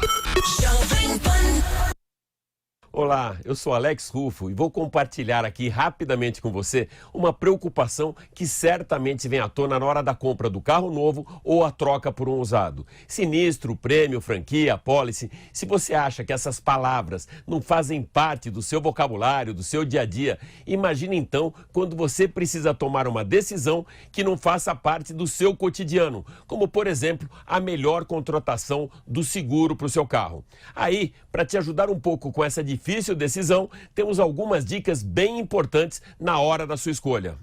[SPEAKER 11] Olá, eu sou Alex Rufo e vou compartilhar aqui rapidamente com você uma preocupação que certamente vem à tona na hora da compra do carro novo ou a troca por um usado. Sinistro, prêmio, franquia, apólice. Se você acha que essas palavras não fazem parte do seu vocabulário, do seu dia a dia, imagine então quando você precisa tomar uma decisão que não faça parte do seu cotidiano, como por exemplo a melhor contratação do seguro para o seu carro. Aí, para te ajudar um pouco com essa difícil decisão, temos algumas dicas bem importantes na hora da sua escolha.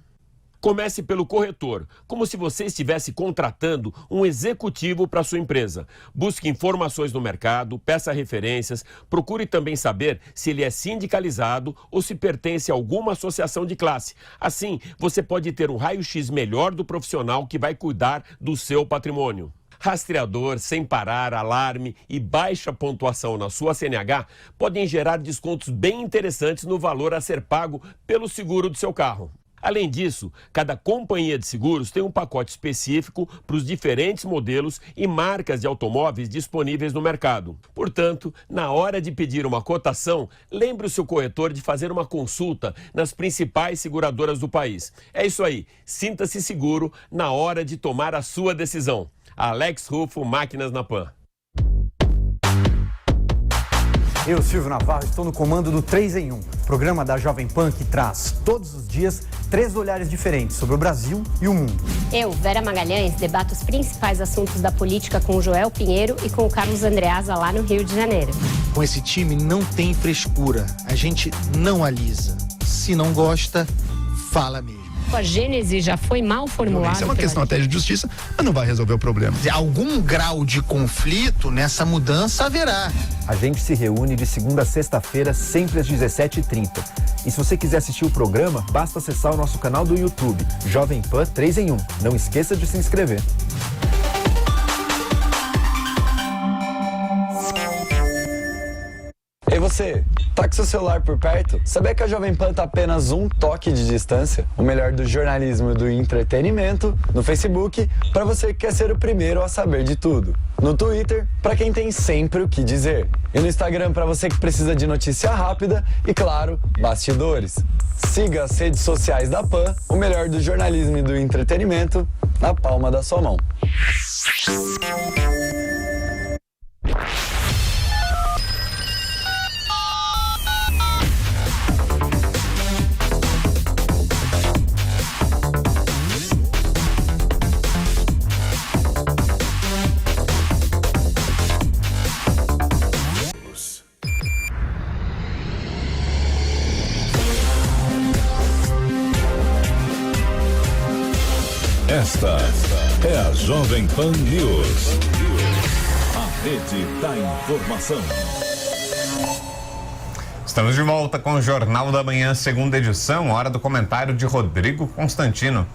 [SPEAKER 11] Comece pelo corretor, como se você estivesse contratando um executivo para sua empresa. Busque informações no mercado, peça referências, procure também saber se ele é sindicalizado ou se pertence a alguma associação de classe. Assim, você pode ter um raio-x melhor do profissional que vai cuidar do seu patrimônio. Rastreador, sem parar, alarme e baixa pontuação na sua CNH podem gerar descontos bem interessantes no valor a ser pago pelo seguro do seu carro. Além disso, cada companhia de seguros tem um pacote específico para os diferentes modelos e marcas de automóveis disponíveis no mercado. Portanto, na hora de pedir uma cotação, lembre o seu corretor de fazer uma consulta nas principais seguradoras do país. É isso aí, sinta-se seguro na hora de tomar a sua decisão. Alex Rufo, Máquinas na Pan.
[SPEAKER 12] Eu, Silvio Navarro, estou no comando do 3 em 1, programa da Jovem Pan que traz, todos os dias, 3 olhares diferentes sobre o Brasil e o mundo.
[SPEAKER 15] Eu, Vera Magalhães, debato os principais assuntos da política com o Joel Pinheiro e com o Carlos Andreasa lá no Rio de Janeiro.
[SPEAKER 16] Com esse time não tem frescura, a gente não alisa. Se não gosta, fala mesmo.
[SPEAKER 15] A gênese já foi mal formulada.
[SPEAKER 13] Isso é uma questão até de justiça, mas não vai resolver o problema.
[SPEAKER 16] Algum grau de conflito nessa mudança haverá.
[SPEAKER 17] A gente se reúne de segunda a sexta-feira, sempre às 17h30. E se você quiser assistir o programa, basta acessar o nosso canal do YouTube, Jovem Pan 3 em 1. Não esqueça de se inscrever.
[SPEAKER 18] Ei você, tá com seu celular por perto? Sabia que a Jovem Pan tá apenas um toque de distância? O melhor do jornalismo e do entretenimento no Facebook, para você que quer ser o primeiro a saber de tudo. No Twitter, para quem tem sempre o que dizer. E no Instagram, para você que precisa de notícia rápida e, claro, bastidores. Siga as redes sociais da Pan, o melhor do jornalismo e do entretenimento, na palma da sua mão.
[SPEAKER 19] Esta é a Jovem Pan News. A rede da informação.
[SPEAKER 1] Estamos de volta com o Jornal da Manhã, segunda edição, hora do comentário de Rodrigo Constantino.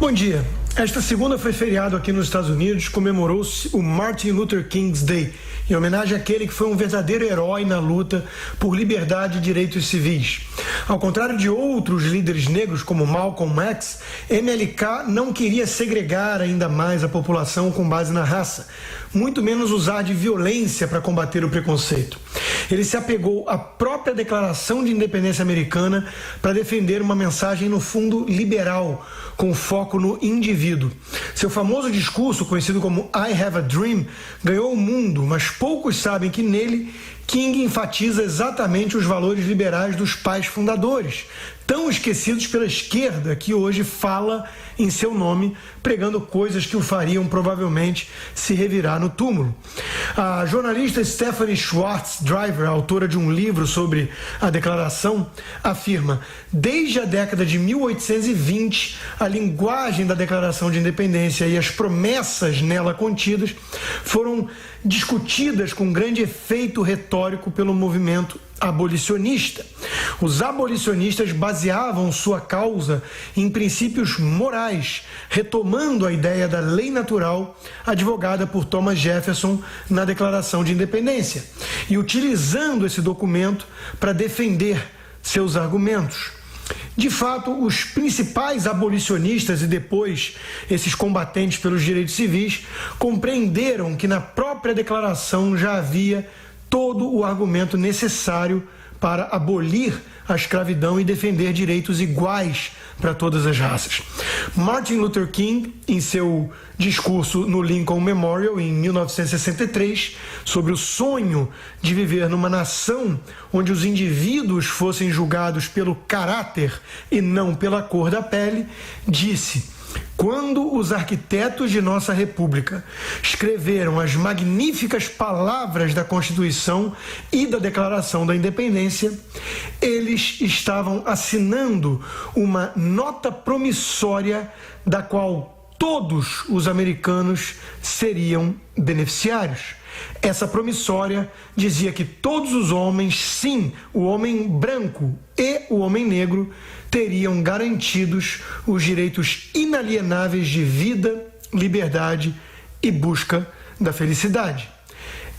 [SPEAKER 14] Bom dia. Esta segunda foi feriado aqui nos Estados Unidos, comemorou-se o Martin Luther King's Day, em homenagem àquele que foi um verdadeiro herói na luta por liberdade e direitos civis. Ao contrário de outros líderes negros como Malcolm X, MLK não queria segregar ainda mais a população com base na raça, muito menos usar de violência para combater o preconceito. Ele se apegou à própria Declaração de Independência Americana para defender uma mensagem, no fundo, liberal, com foco no indivíduo. Seu famoso discurso, conhecido como I Have a Dream, ganhou o mundo, mas poucos sabem que nele King enfatiza exatamente os valores liberais dos pais fundadores, tão esquecidos pela esquerda que hoje fala em seu nome, pregando coisas que o fariam provavelmente se revirar no túmulo. A jornalista Stephanie Schwartz Driver, autora de um livro sobre a declaração, afirma: desde a década de 1820, a linguagem da Declaração de Independência e as promessas nela contidas foram discutidas com grande efeito retórico pelo movimento abolicionista. Os abolicionistas baseavam sua causa em princípios morais, retomando a ideia da lei natural advogada por Thomas Jefferson na Declaração de Independência e utilizando esse documento para defender seus argumentos. De fato, os principais abolicionistas e depois esses combatentes pelos direitos civis compreenderam que na própria declaração já havia todo o argumento necessário para abolir a escravidão e defender direitos iguais para todas as raças. Martin Luther King, em seu discurso no Lincoln Memorial em 1963, sobre o sonho de viver numa nação onde os indivíduos fossem julgados pelo caráter e não pela cor da pele, disse: quando os arquitetos de nossa República escreveram as magníficas palavras da Constituição e da Declaração da Independência, eles estavam assinando uma nota promissória da qual todos os americanos seriam beneficiários. Essa promissória dizia que todos os homens, sim, o homem branco e o homem negro, teriam garantidos os direitos inalienáveis de vida, liberdade e busca da felicidade.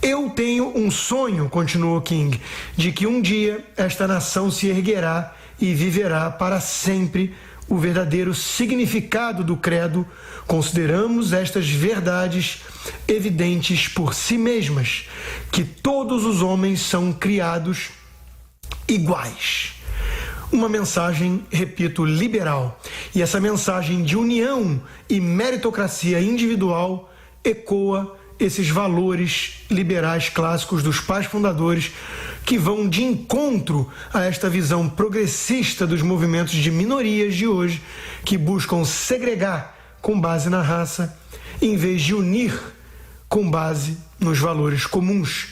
[SPEAKER 14] Eu tenho um sonho, continuou King, de que um dia esta nação se erguerá e viverá para sempre o verdadeiro significado do credo. Consideramos estas verdades evidentes por si mesmas, que todos os homens são criados iguais. Uma mensagem, repito, liberal. E essa mensagem de união e meritocracia individual ecoa esses valores liberais clássicos dos pais fundadores, que vão de encontro a esta visão progressista dos movimentos de minorias de hoje, que buscam segregar com base na raça, em vez de unir com base nos valores comuns.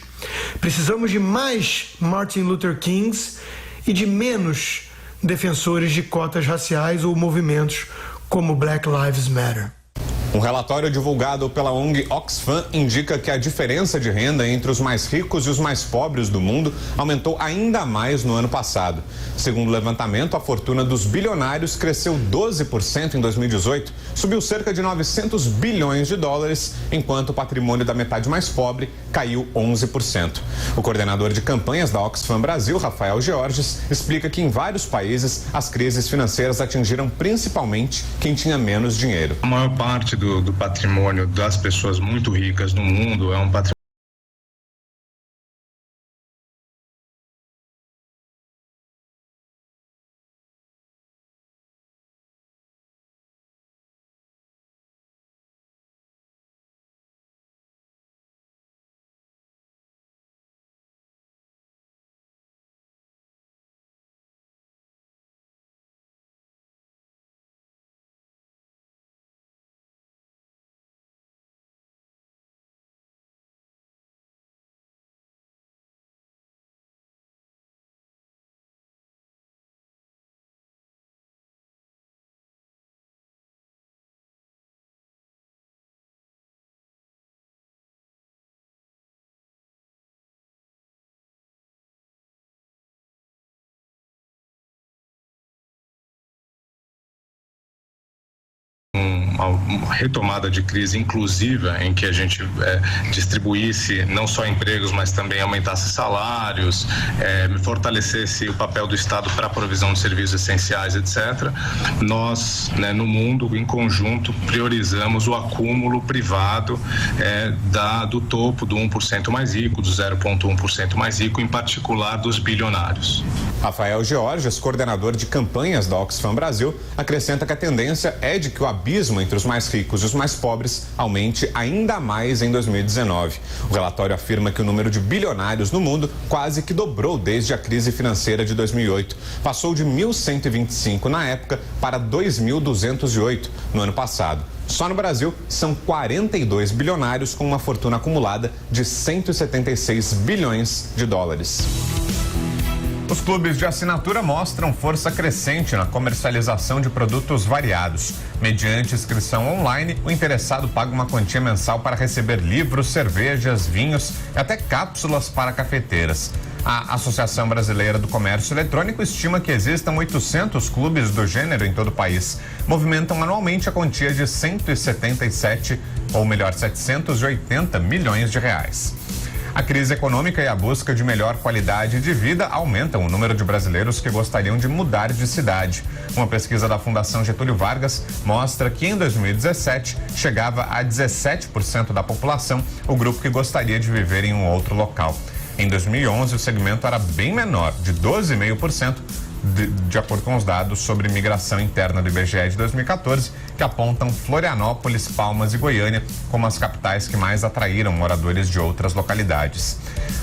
[SPEAKER 14] Precisamos de mais Martin Luther Kings e de menos defensores de cotas raciais ou movimentos como Black Lives Matter.
[SPEAKER 1] Um relatório divulgado pela ONG Oxfam indica que a diferença de renda entre os mais ricos e os mais pobres do mundo aumentou ainda mais no ano passado. Segundo o levantamento, a fortuna dos bilionários cresceu 12% em 2018, subiu cerca de 900 bilhões de dólares, enquanto o patrimônio da metade mais pobre caiu 11%. O coordenador de campanhas da Oxfam Brasil, Rafael Georges, explica que em vários países as crises financeiras atingiram principalmente quem tinha menos dinheiro.
[SPEAKER 4] A maior parte do patrimônio das pessoas muito ricas no mundo é um patrimônio uma retomada de crise inclusiva, em que a gente distribuísse não só empregos, mas também aumentasse salários, fortalecesse o papel do Estado para a provisão de serviços essenciais, etc. Nós, no mundo, em conjunto, priorizamos o acúmulo privado do topo do 1% mais rico, do 0,1% mais rico, em particular dos bilionários.
[SPEAKER 1] Rafael Georges, coordenador de campanhas da Oxfam Brasil, acrescenta que a tendência é de que o abismo entre os mais ricos e os mais pobres aumente ainda mais em 2019. O relatório afirma que o número de bilionários no mundo quase que dobrou desde a crise financeira de 2008. Passou de 1.125 na época para 2.208 no ano passado. Só no Brasil, são 42 bilionários com uma fortuna acumulada de 176 bilhões de dólares. Os clubes de assinatura mostram força crescente na comercialização de produtos variados. Mediante inscrição online, o interessado paga uma quantia mensal para receber livros, cervejas, vinhos e até cápsulas para cafeteiras. A Associação Brasileira do Comércio Eletrônico estima que existam 800 clubes do gênero em todo o país. Movimentam anualmente a quantia de 780 milhões de reais. A crise econômica e a busca de melhor qualidade de vida aumentam o número de brasileiros que gostariam de mudar de cidade. Uma pesquisa da Fundação Getúlio Vargas mostra que em 2017 chegava a 17% da população o grupo que gostaria de viver em um outro local. Em 2011, o segmento era bem menor, de 12,5%, de acordo com os dados sobre migração interna do IBGE de 2014, que apontam Florianópolis, Palmas e Goiânia como as capitais que mais atraíram moradores de outras localidades.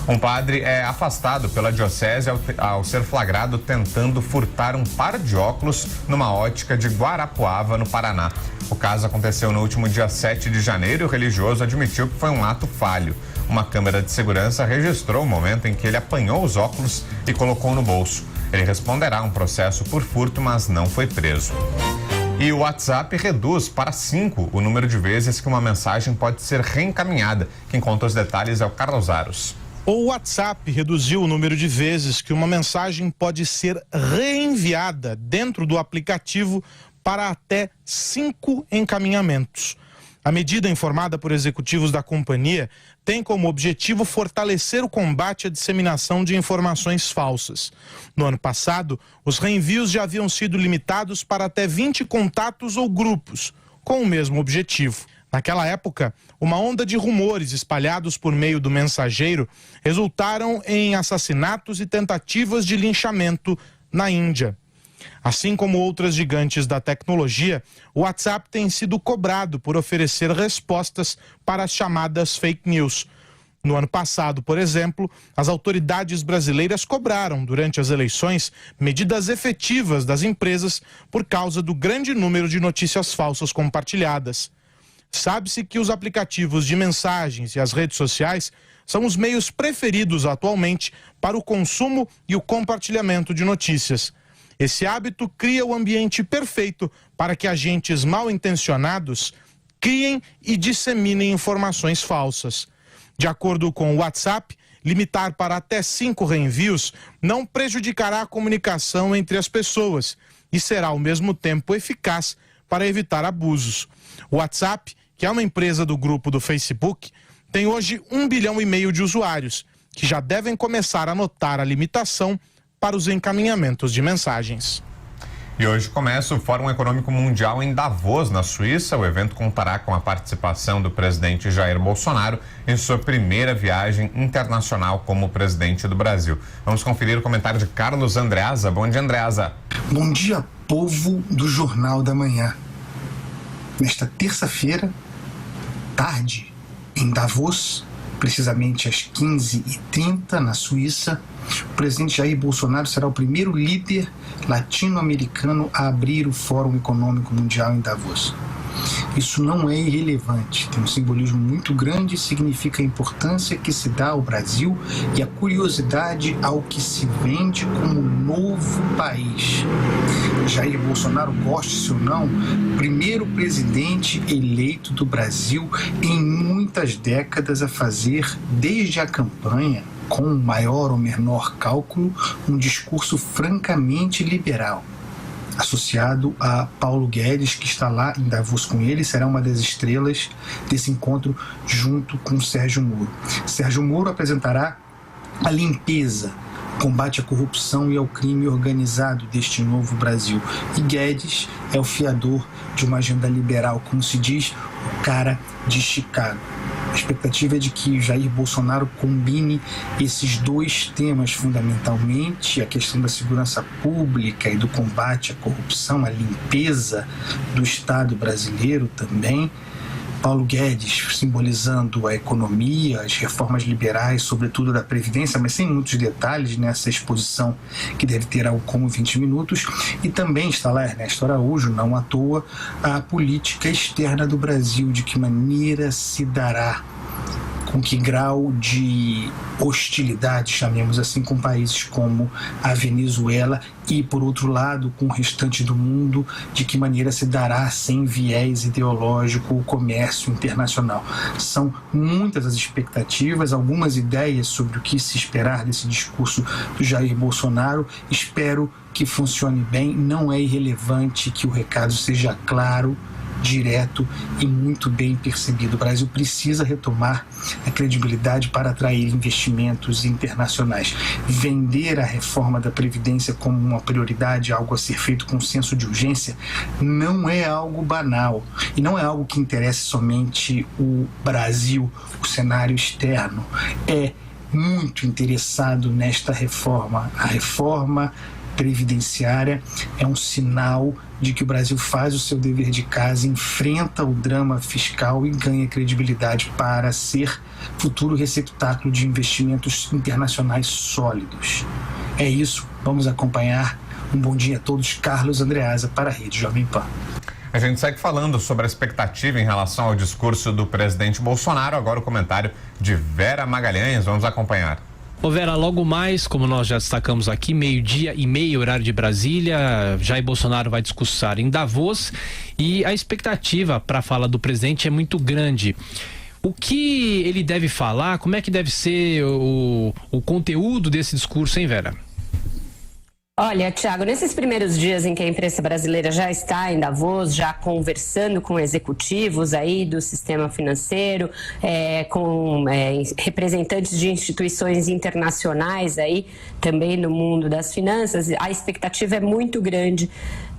[SPEAKER 1] Um padre é afastado pela diocese ao ser flagrado tentando furtar um par de óculos numa ótica de Guarapuava, no Paraná. O caso aconteceu no último dia 7 de janeiro e o religioso admitiu que foi um ato falho. Uma câmera de segurança registrou o momento em que ele apanhou os óculos e colocou no bolso. Ele responderá a um processo por furto, mas não foi preso. E o WhatsApp reduz para 5 o número de vezes que uma mensagem pode ser reencaminhada. Quem conta os detalhes é o Carlos Aros.
[SPEAKER 10] O WhatsApp reduziu o número de vezes que uma mensagem pode ser reenviada dentro do aplicativo para até 5 encaminhamentos. A medida, informada por executivos da companhia, tem como objetivo fortalecer o combate à disseminação de informações falsas. No ano passado, os reenvios já haviam sido limitados para até 20 contatos ou grupos, com o mesmo objetivo. Naquela época, uma onda de rumores espalhados por meio do mensageiro resultaram em assassinatos e tentativas de linchamento na Índia. Assim como outras gigantes da tecnologia, o WhatsApp tem sido cobrado por oferecer respostas para as chamadas fake news. No ano passado, por exemplo, as autoridades brasileiras cobraram, durante as eleições, medidas efetivas das empresas por causa do grande número de notícias falsas compartilhadas. Sabe-se que os aplicativos de mensagens e as redes sociais são os meios preferidos atualmente para o consumo e o compartilhamento de notícias. Esse hábito cria o ambiente perfeito para que agentes mal intencionados criem e disseminem informações falsas. De acordo com o WhatsApp, limitar para até 5 reenvios não prejudicará a comunicação entre as pessoas e será ao mesmo tempo eficaz para evitar abusos. O WhatsApp, que é uma empresa do grupo do Facebook, tem hoje 1,5 bilhão de usuários, que já devem começar a notar a limitação para os encaminhamentos de mensagens.
[SPEAKER 1] E hoje começa o Fórum Econômico Mundial em Davos, na Suíça. O evento contará com a participação do presidente Jair Bolsonaro em sua primeira viagem internacional como presidente do Brasil. Vamos conferir o comentário de Carlos Andreasa. Bom dia, Andreasa.
[SPEAKER 20] Bom dia, povo do Jornal da Manhã. Nesta terça-feira, tarde, em Davos, precisamente às 15h30, na Suíça, o presidente Jair Bolsonaro será o primeiro líder latino-americano a abrir o Fórum Econômico Mundial em Davos. Isso não é irrelevante, tem um simbolismo muito grande e significa a importância que se dá ao Brasil e a curiosidade ao que se vende como novo país. Jair Bolsonaro, goste-se ou não, primeiro presidente eleito do Brasil em muitas décadas a fazer, desde a campanha, com maior ou menor cálculo, um discurso francamente liberal. Associado a Paulo Guedes, que está lá em Davos com ele, será uma das estrelas desse encontro junto com Sérgio Moro. Sérgio Moro apresentará a limpeza, combate à corrupção e ao crime organizado deste novo Brasil. E Guedes é o fiador de uma agenda liberal, como se diz, o cara de Chicago. A expectativa é de que Jair Bolsonaro combine esses dois temas fundamentalmente, a questão da segurança pública e do combate à corrupção, a limpeza do Estado brasileiro também. Paulo Guedes simbolizando a economia, as reformas liberais, sobretudo da Previdência, mas sem muitos detalhes nessa exposição que deve ter algo como 20 minutos. E também está lá Ernesto Araújo, não à toa, a política externa do Brasil, de que maneira se dará, com que grau de hostilidade, chamemos assim, com países como a Venezuela e, por outro lado, com o restante do mundo, de que maneira se dará, sem viés ideológico, o comércio internacional. São muitas as expectativas, algumas ideias sobre o que se esperar desse discurso do Jair Bolsonaro. Espero que funcione bem, não é irrelevante que o recado seja claro, direto e muito bem percebido. O Brasil precisa retomar a credibilidade para atrair investimentos internacionais. Vender a reforma da Previdência como uma prioridade, algo a ser feito com senso de urgência, não é algo banal e não é algo que interesse somente o Brasil, o cenário externo. É muito interessado nesta reforma. A reforma previdenciária é um sinal de que o Brasil faz o seu dever de casa, enfrenta o drama fiscal e ganha credibilidade para ser futuro receptáculo de investimentos internacionais sólidos. É isso, vamos acompanhar. Um bom dia a todos. Carlos Andreasa para a Rede Jovem Pan.
[SPEAKER 1] A gente segue falando sobre a expectativa em relação ao discurso do presidente Bolsonaro. Agora o comentário de Vera Magalhães. Vamos acompanhar.
[SPEAKER 2] Ô Vera, logo mais, como nós já destacamos aqui, 12h30, horário de Brasília, Jair Bolsonaro vai discursar em Davos e a expectativa para a fala do presidente é muito grande. O que ele deve falar, como é que deve ser o conteúdo desse discurso, hein, Vera?
[SPEAKER 15] Olha, Thiago, nesses primeiros dias em que a imprensa brasileira já está em Davos, já conversando com executivos aí do sistema financeiro, com representantes de instituições internacionais aí, também no mundo das finanças, a expectativa é muito grande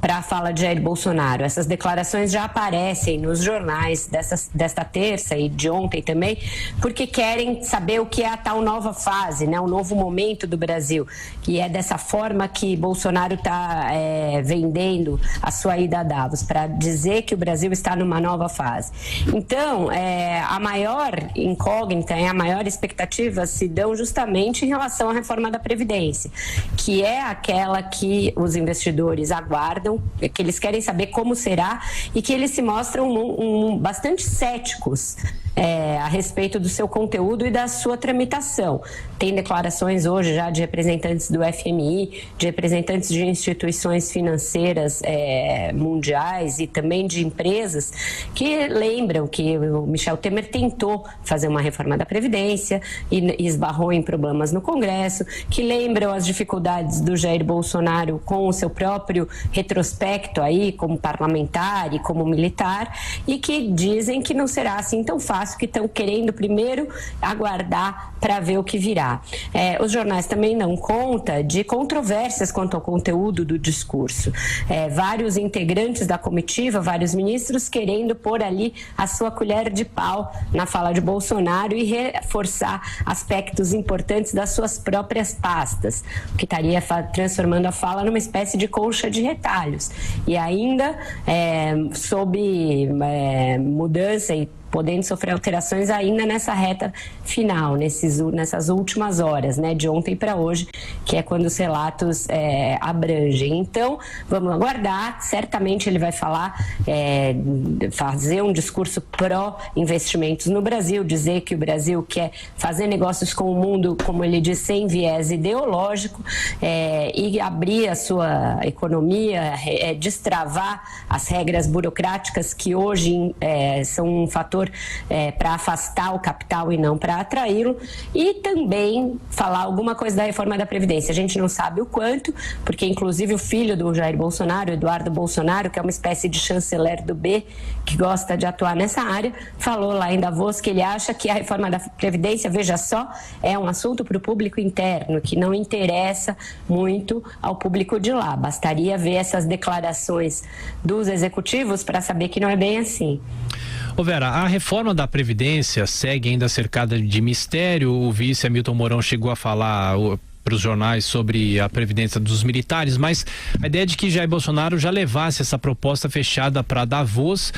[SPEAKER 15] para a fala de Jair Bolsonaro. Essas declarações já aparecem nos jornais desta terça e de ontem também, porque querem saber o que é a tal nova fase, né, o novo momento do Brasil, que é dessa forma que Bolsonaro está vendendo a sua ida a Davos, para dizer que o Brasil está numa nova fase. Então, a maior incógnita e a maior expectativa se dão justamente em relação à reforma da Previdência, que é aquela que os investidores aguardam, que eles querem saber como será e que eles se mostram bastante céticos a respeito do seu conteúdo e da sua tramitação. Tem declarações hoje já de representantes do FMI, de representantes de instituições financeiras mundiais e também de empresas que lembram que o Michel Temer tentou fazer uma reforma da Previdência e esbarrou em problemas no Congresso, que lembram as dificuldades do Jair Bolsonaro com o seu próprio retrospecto aí como parlamentar e como militar e que dizem que não será assim tão fácil, que estão querendo primeiro aguardar para ver o que virá. Os jornais também dão conta de controvérsias quanto ao conteúdo do discurso. Vários integrantes da comitiva, vários ministros querendo pôr ali a sua colher de pau na fala de Bolsonaro e reforçar aspectos importantes das suas próprias pastas, o que estaria transformando a fala numa espécie de colcha de retalhos. E ainda sob mudança e podendo sofrer alterações ainda nessa reta final, nessas últimas horas, né, de ontem para hoje, que é quando os relatos abrangem. Então, vamos aguardar, certamente ele vai fazer um discurso pró-investimentos no Brasil, dizer que o Brasil quer fazer negócios com o mundo, como ele diz, sem viés ideológico, e abrir a sua economia, destravar as regras burocráticas que hoje são um fator para afastar o capital e não para atraí-lo, e também falar alguma coisa da reforma da Previdência. A gente não sabe o quanto, porque inclusive o filho do Jair Bolsonaro, Eduardo Bolsonaro, que é uma espécie de chanceler do B, que gosta de atuar nessa área, falou lá em Davos que ele acha que a reforma da Previdência, veja só, é um assunto para o público interno, que não interessa muito ao público de lá. Bastaria ver essas declarações dos executivos para saber que não é bem assim.
[SPEAKER 2] Ô Vera, a reforma da Previdência segue ainda cercada de mistério. O vice Hamilton Mourão chegou a falar para os jornais sobre a Previdência dos militares, mas a ideia de que Jair Bolsonaro já levasse essa proposta fechada para Davos,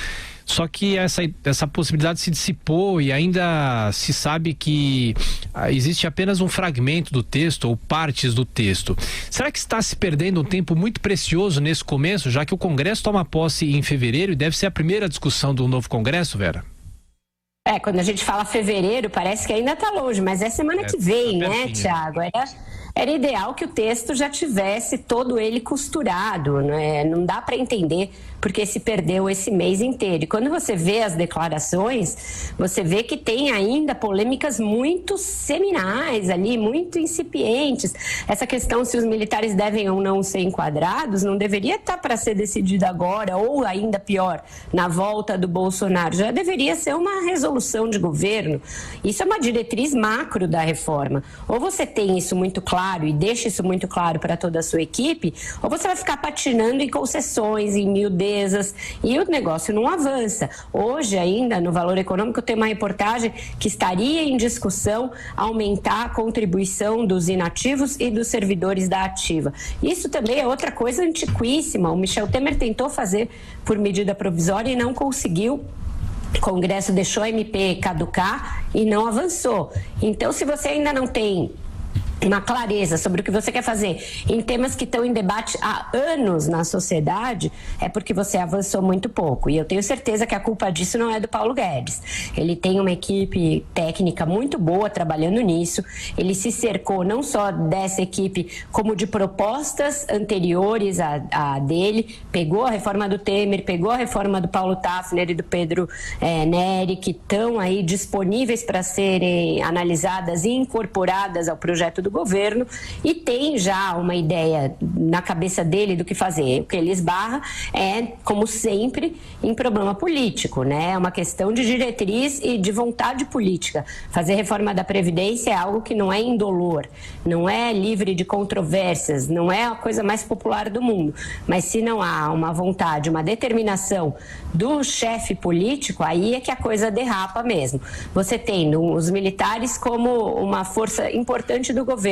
[SPEAKER 2] só que essa possibilidade se dissipou e ainda se sabe que existe apenas um fragmento do texto ou partes do texto. Será que está se perdendo um tempo muito precioso nesse começo, já que o Congresso toma posse em fevereiro e deve ser a primeira discussão do novo Congresso, Vera?
[SPEAKER 15] Quando a gente fala fevereiro, parece que ainda está longe, mas é semana que vem, né, Thiago? Era ideal que o texto já tivesse todo ele costurado, né? Não dá para entender porque se perdeu esse mês inteiro. E quando você vê as declarações, você vê que tem ainda polêmicas muito seminais ali, muito incipientes. Essa questão se os militares devem ou não ser enquadrados, não deveria estar para ser decidida agora, ou ainda pior, na volta do Bolsonaro. Já deveria ser uma resolução de governo. Isso é uma diretriz macro da reforma. Ou você tem isso muito claro claro e deixe isso muito claro para toda a sua equipe, ou você vai ficar patinando em concessões, em miudezas, e o negócio não avança. Hoje ainda, no Valor Econômico, tem uma reportagem que estaria em discussão aumentar a contribuição dos inativos e dos servidores da ativa. Isso também é outra coisa antiquíssima. O Michel Temer tentou fazer por medida provisória e não conseguiu. O Congresso deixou a MP caducar e não avançou. Então, se você ainda não tem uma clareza sobre o que você quer fazer em temas que estão em debate há anos na sociedade, é porque você avançou muito pouco. E eu tenho certeza que a culpa disso não é do Paulo Guedes. Ele tem uma equipe técnica muito boa trabalhando nisso. Ele se cercou não só dessa equipe, como de propostas anteriores à dele. Pegou a reforma do Temer, pegou a reforma do Paulo Tafner e do Pedro Neri, que estão aí disponíveis para serem analisadas e incorporadas ao projeto do governo, e tem já uma ideia na cabeça dele do que fazer. O que ele esbarra é, como sempre, em problema político, né? É uma questão de diretriz e de vontade política. Fazer reforma da Previdência é algo que não é indolor, não é livre de controvérsias, não é a coisa mais popular do mundo. Mas se não há uma vontade, uma determinação do chefe político, aí é que a coisa derrapa mesmo. Você tem os militares como uma força importante do governo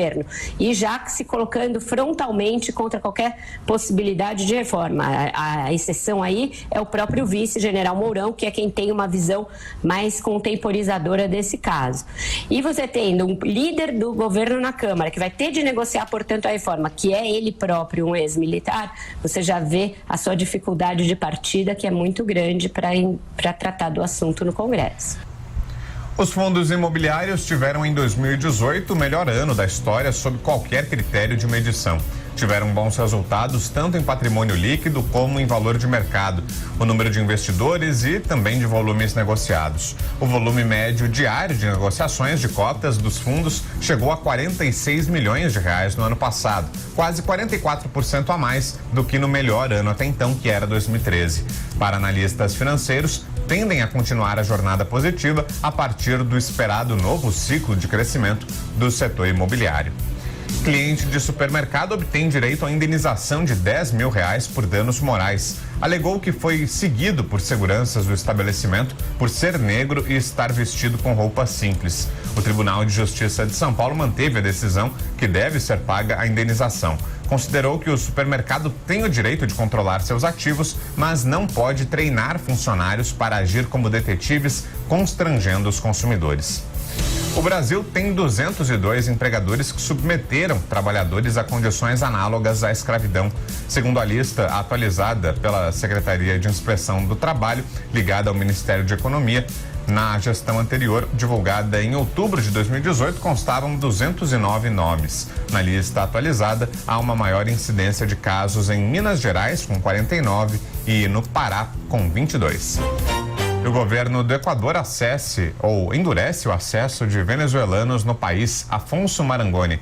[SPEAKER 15] e já se colocando frontalmente contra qualquer possibilidade de reforma. A exceção aí é o próprio vice-general Mourão, que é quem tem uma visão mais contemporizadora desse caso. E você tendo um líder do governo na Câmara, que vai ter de negociar, portanto, a reforma, que é ele próprio um ex-militar, você já vê a sua dificuldade de partida, que é muito grande para tratar do assunto no Congresso.
[SPEAKER 1] Os fundos imobiliários tiveram em 2018 o melhor ano da história sob qualquer critério de medição. Tiveram bons resultados tanto em patrimônio líquido como em valor de mercado, o número de investidores e também de volumes negociados. O volume médio diário de negociações de cotas dos fundos chegou a 46 milhões de reais no ano passado, quase 44% a mais do que no melhor ano até então, que era 2013. Para analistas financeiros, tendem a continuar a jornada positiva a partir do esperado novo ciclo de crescimento do setor imobiliário. Cliente de supermercado obtém direito à indenização de R$10 mil por danos morais. Alegou que foi seguido por seguranças do estabelecimento por ser negro e estar vestido com roupa simples. O Tribunal de Justiça de São Paulo manteve a decisão que deve ser paga a indenização. Considerou que o supermercado tem o direito de controlar seus ativos, mas não pode treinar funcionários para agir como detetives, constrangendo os consumidores. O Brasil tem 202 empregadores que submeteram trabalhadores a condições análogas à escravidão. Segundo a lista atualizada pela Secretaria de Inspeção do Trabalho, ligada ao Ministério de Economia, na gestão anterior, divulgada em outubro de 2018, constavam 209 nomes. Na lista atualizada, há uma maior incidência de casos em Minas Gerais, com 49, e no Pará, com 22. O governo do Equador endurece o acesso de venezuelanos no país. Afonso Marangoni.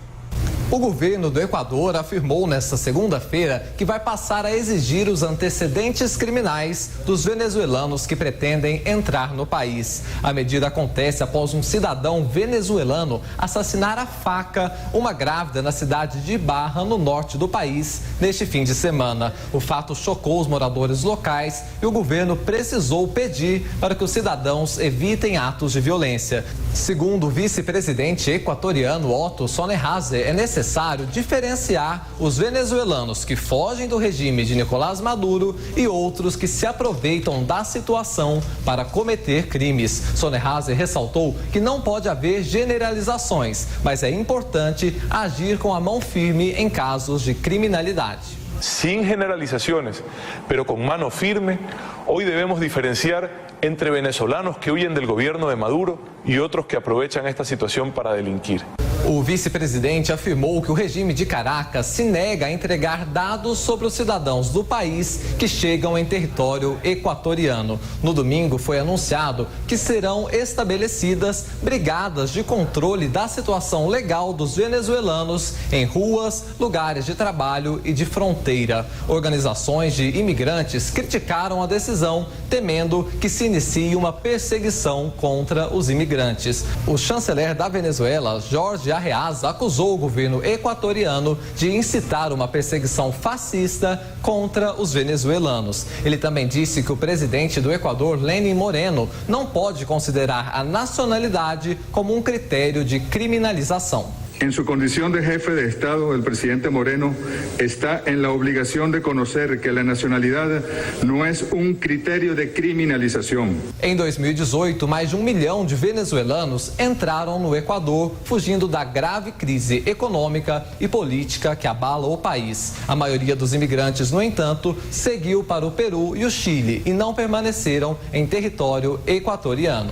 [SPEAKER 21] O governo do Equador afirmou nesta segunda-feira que vai passar a exigir os antecedentes criminais dos venezuelanos que pretendem entrar no país. A medida acontece após um cidadão venezuelano assassinar a faca uma grávida na cidade de Barra, no norte do país, neste fim de semana. O fato chocou os moradores locais e o governo precisou pedir para que os cidadãos evitem atos de violência. Segundo o vice-presidente equatoriano Otto Sonnehaser, é necessário diferenciar os venezuelanos que fogem do regime de Nicolás Maduro e outros que se aproveitam da situação para cometer crimes. Sonnehaser ressaltou que não pode haver generalizações, mas é importante agir com a mão firme em casos de criminalidade.
[SPEAKER 22] Sin generalizaciones, pero con mano firme, hoy debemos diferenciar entre venezolanos que huyen del gobierno de Maduro y otros que aprovechan esta situación para delinquir.
[SPEAKER 21] O vice-presidente afirmou que o regime de Caracas se nega a entregar dados sobre os cidadãos do país que chegam em território equatoriano. No domingo foi anunciado que serão estabelecidas brigadas de controle da situação legal dos venezuelanos em ruas, lugares de trabalho e de fronteira. Organizações de imigrantes criticaram a decisão, temendo que se inicie uma perseguição contra os imigrantes. O chanceler da Venezuela, Jorge de Arreaz acusou o governo equatoriano de incitar uma perseguição fascista contra os venezuelanos. Ele também disse que o presidente do Equador, Lenín Moreno, não pode considerar a nacionalidade como um critério de criminalização.
[SPEAKER 3] En su condición de jefe de Estado, el presidente Moreno está en la obligación de conocer que la nacionalidad no es un criterio de criminalización.
[SPEAKER 21] Em 2018, mais de 1 milhão de venezuelanos entraram no Equador, fugindo da grave crise econômica e política que abala o país. A maioria dos imigrantes, no entanto, seguiu para o Peru e o Chile e não permaneceram em território equatoriano.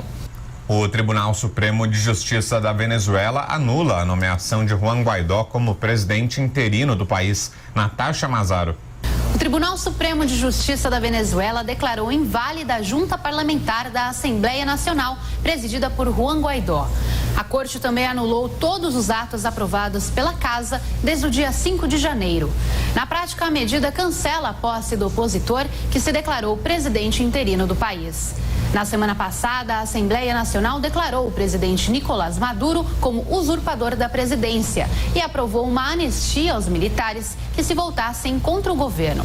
[SPEAKER 1] O Tribunal Supremo de Justiça da Venezuela anula a nomeação de Juan Guaidó como presidente interino do país. Natasha Mazaro.
[SPEAKER 5] O Tribunal Supremo de Justiça da Venezuela declarou inválida a junta parlamentar da Assembleia Nacional, presidida por Juan Guaidó. A corte também anulou todos os atos aprovados pela Casa desde o dia 5 de janeiro. Na prática, a medida cancela a posse do opositor, que se declarou presidente interino do país. Na semana passada, a Assembleia Nacional declarou o presidente Nicolás Maduro como usurpador da presidência e aprovou uma anistia aos militares que se voltassem contra o governo.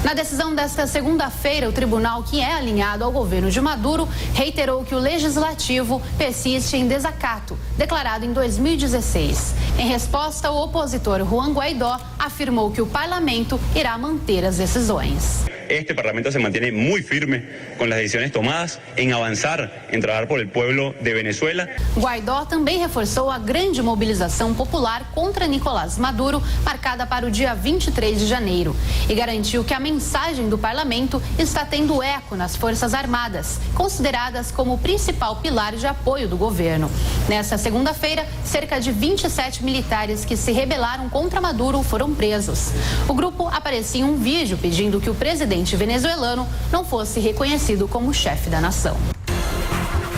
[SPEAKER 5] Na decisão desta segunda-feira, o tribunal, que é alinhado ao governo de Maduro, reiterou que o legislativo persiste em desacato, declarado em 2016. Em resposta, o opositor Juan Guaidó afirmou que o parlamento irá manter as decisões.
[SPEAKER 23] Este Parlamento se mantiene muy firme con las decisiones tomadas en avanzar, en trabajar por el pueblo de Venezuela.
[SPEAKER 5] Guaidó também reforçou a grande mobilização popular contra Nicolás Maduro, marcada para o dia 23 de janeiro, e garantiu que a mensagem do parlamento está tendo eco nas Forças Armadas, consideradas como o principal pilar de apoio do governo. Nesta segunda-feira, cerca de 27 militares que se rebelaram contra Maduro foram presos. O grupo aparecia em um vídeo pedindo que o presidente venezuelano não fosse reconhecido como chefe da nação.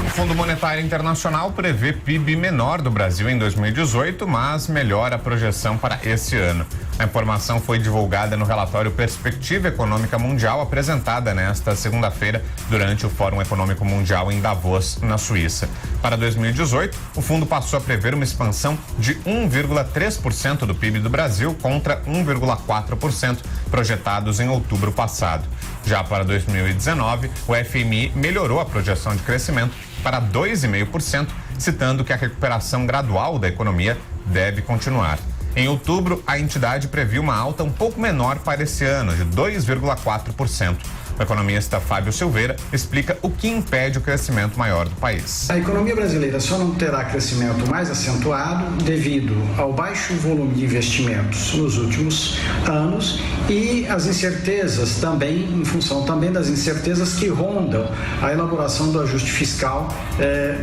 [SPEAKER 1] O Fundo Monetário Internacional prevê PIB menor do Brasil em 2018, mas melhora a projeção para esse ano. A informação foi divulgada no relatório Perspectiva Econômica Mundial, apresentada nesta segunda-feira durante o Fórum Econômico Mundial em Davos, na Suíça. Para 2018, o fundo passou a prever uma expansão de 1,3% do PIB do Brasil contra 1,4% projetados em outubro passado. Já para 2019, o FMI melhorou a projeção de crescimento para 2,5%, citando que a recuperação gradual da economia deve continuar. Em outubro, a entidade previu uma alta um pouco menor para esse ano, de 2,4%. O economista Fábio Silveira explica o que impede o crescimento maior do país.
[SPEAKER 24] A economia brasileira só não terá crescimento mais acentuado devido ao baixo volume de investimentos nos últimos anos e as incertezas também, em função também das incertezas que rondam a elaboração do ajuste fiscal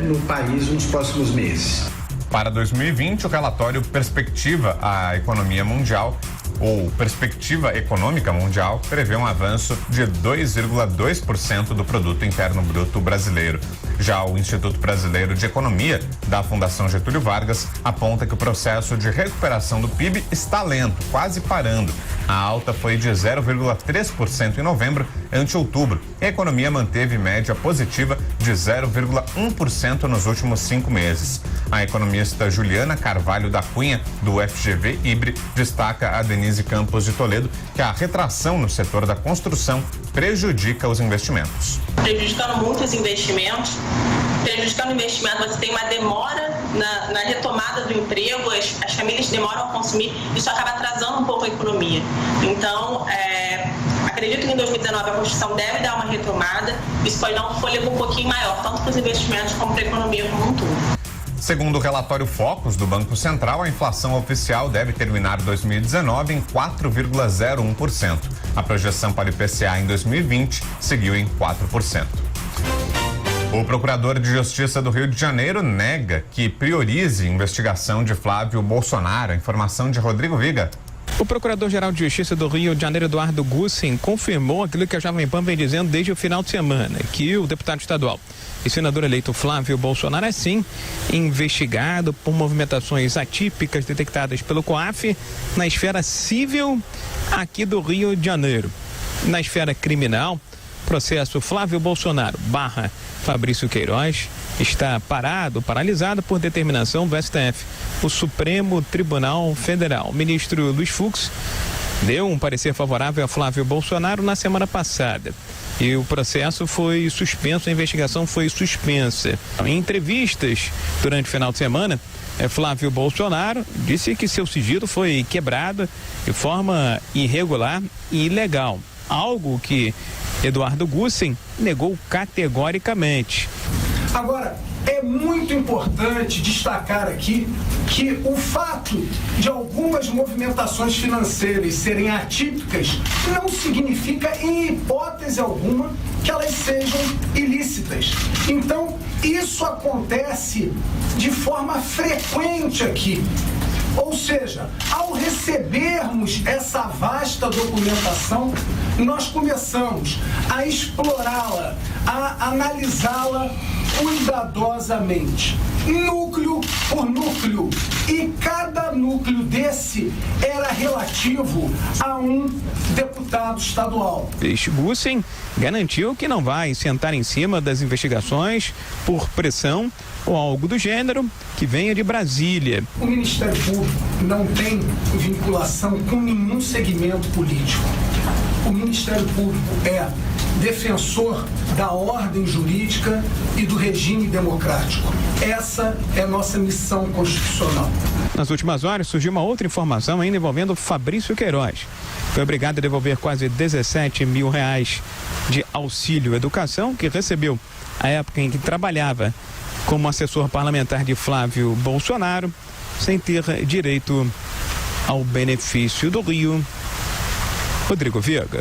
[SPEAKER 24] no país nos próximos meses.
[SPEAKER 1] Para 2020, o relatório Perspectiva a Economia Mundial, ou Perspectiva Econômica Mundial, prevê um avanço de 2,2% do Produto Interno Bruto brasileiro. Já o Instituto Brasileiro de Economia, da Fundação Getúlio Vargas, aponta que o processo de recuperação do PIB está lento, quase parando. A alta foi de 0,3% em novembro ante outubro. E a economia manteve média positiva de 0,1% nos últimos 5 meses. A economista Juliana Carvalho da Cunha, do FGV IBRE, destaca a Denise Campos de Toledo que a retração no setor da construção prejudica os investimentos.
[SPEAKER 25] Prejudicando muito os investimentos, prejudicando o investimento, você tem uma demora na retomada do emprego, as famílias demoram a consumir, isso acaba atrasando um pouco a economia. Então, acredito que em 2019 a construção deve dar uma retomada, isso pode dar um fôlego um pouquinho maior, tanto para os investimentos como para a economia como um todo.
[SPEAKER 1] Segundo o relatório Focus do Banco Central, a inflação oficial deve terminar 2019 em 4,01%. A projeção para o IPCA em 2020 seguiu em 4%. O procurador de Justiça do Rio de Janeiro nega que priorize investigação de Flávio Bolsonaro. Informação de Rodrigo Viga.
[SPEAKER 26] O Procurador-Geral de Justiça do Rio de Janeiro, Eduardo Gussen, confirmou aquilo que a Jovem Pan vem dizendo desde o final de semana, que o deputado estadual e senador eleito Flávio Bolsonaro é sim investigado por movimentações atípicas detectadas pelo COAF na esfera civil aqui do Rio de Janeiro. Na esfera criminal, processo Flávio Bolsonaro / Fabrício Queiroz está paralisado por determinação do STF, o Supremo Tribunal Federal. O ministro Luiz Fux deu um parecer favorável a Flávio Bolsonaro na semana passada. E o processo foi suspenso, a investigação foi suspensa. Em entrevistas durante o final de semana, Flávio Bolsonaro disse que seu sigilo foi quebrado de forma irregular e ilegal, algo que Eduardo Gussen negou categoricamente.
[SPEAKER 6] Agora, é muito importante destacar aqui que o fato de algumas movimentações financeiras serem atípicas não significa, em hipótese alguma, que elas sejam ilícitas. Então, isso acontece de forma frequente aqui. Ou seja, ao recebermos essa vasta documentação, nós começamos a explorá-la, a analisá-la cuidadosamente, núcleo por núcleo, e cada núcleo desse era relativo a um deputado estadual.
[SPEAKER 26] Gussen garantiu que não vai sentar em cima das investigações por pressão ou algo do gênero que venha de Brasília.
[SPEAKER 6] O Ministério Público não tem vinculação com nenhum segmento político. O Ministério Público é defensor da ordem jurídica e do regime democrático. Essa é a nossa missão constitucional.
[SPEAKER 26] Nas últimas horas surgiu uma outra informação ainda envolvendo Fabrício Queiroz. Foi obrigado a devolver quase 17 mil reais de auxílio educação que recebeu à época em que trabalhava como assessor parlamentar de Flávio Bolsonaro, sem ter direito ao benefício do Rio. Rodrigo Viega.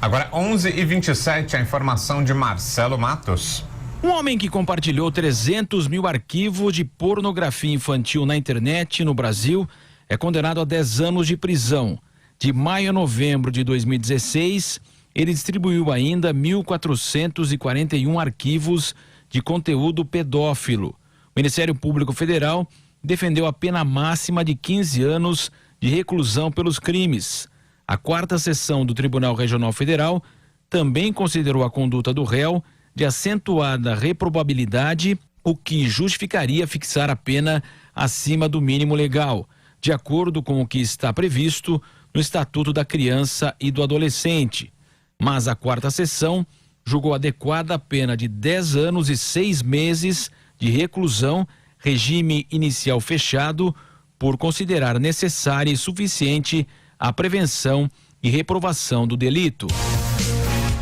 [SPEAKER 1] Agora 11h27, a informação de Marcelo Matos.
[SPEAKER 7] Um homem que compartilhou 300 mil arquivos de pornografia infantil na internet no Brasil é condenado a 10 anos de prisão. De maio a novembro de 2016, ele distribuiu ainda 1.441 arquivos de conteúdo pedófilo. O Ministério Público Federal defendeu a pena máxima de 15 anos de reclusão pelos crimes. A 4ª Seção do Tribunal Regional Federal também considerou a conduta do réu de acentuada reprovabilidade, o que justificaria fixar a pena acima do mínimo legal, de acordo com o que está previsto no Estatuto da Criança e do Adolescente. Mas a 4ª Seção julgou adequada a pena de 10 anos e 6 meses de reclusão, regime inicial fechado, por considerar necessária e suficiente a prevenção e reprovação do delito.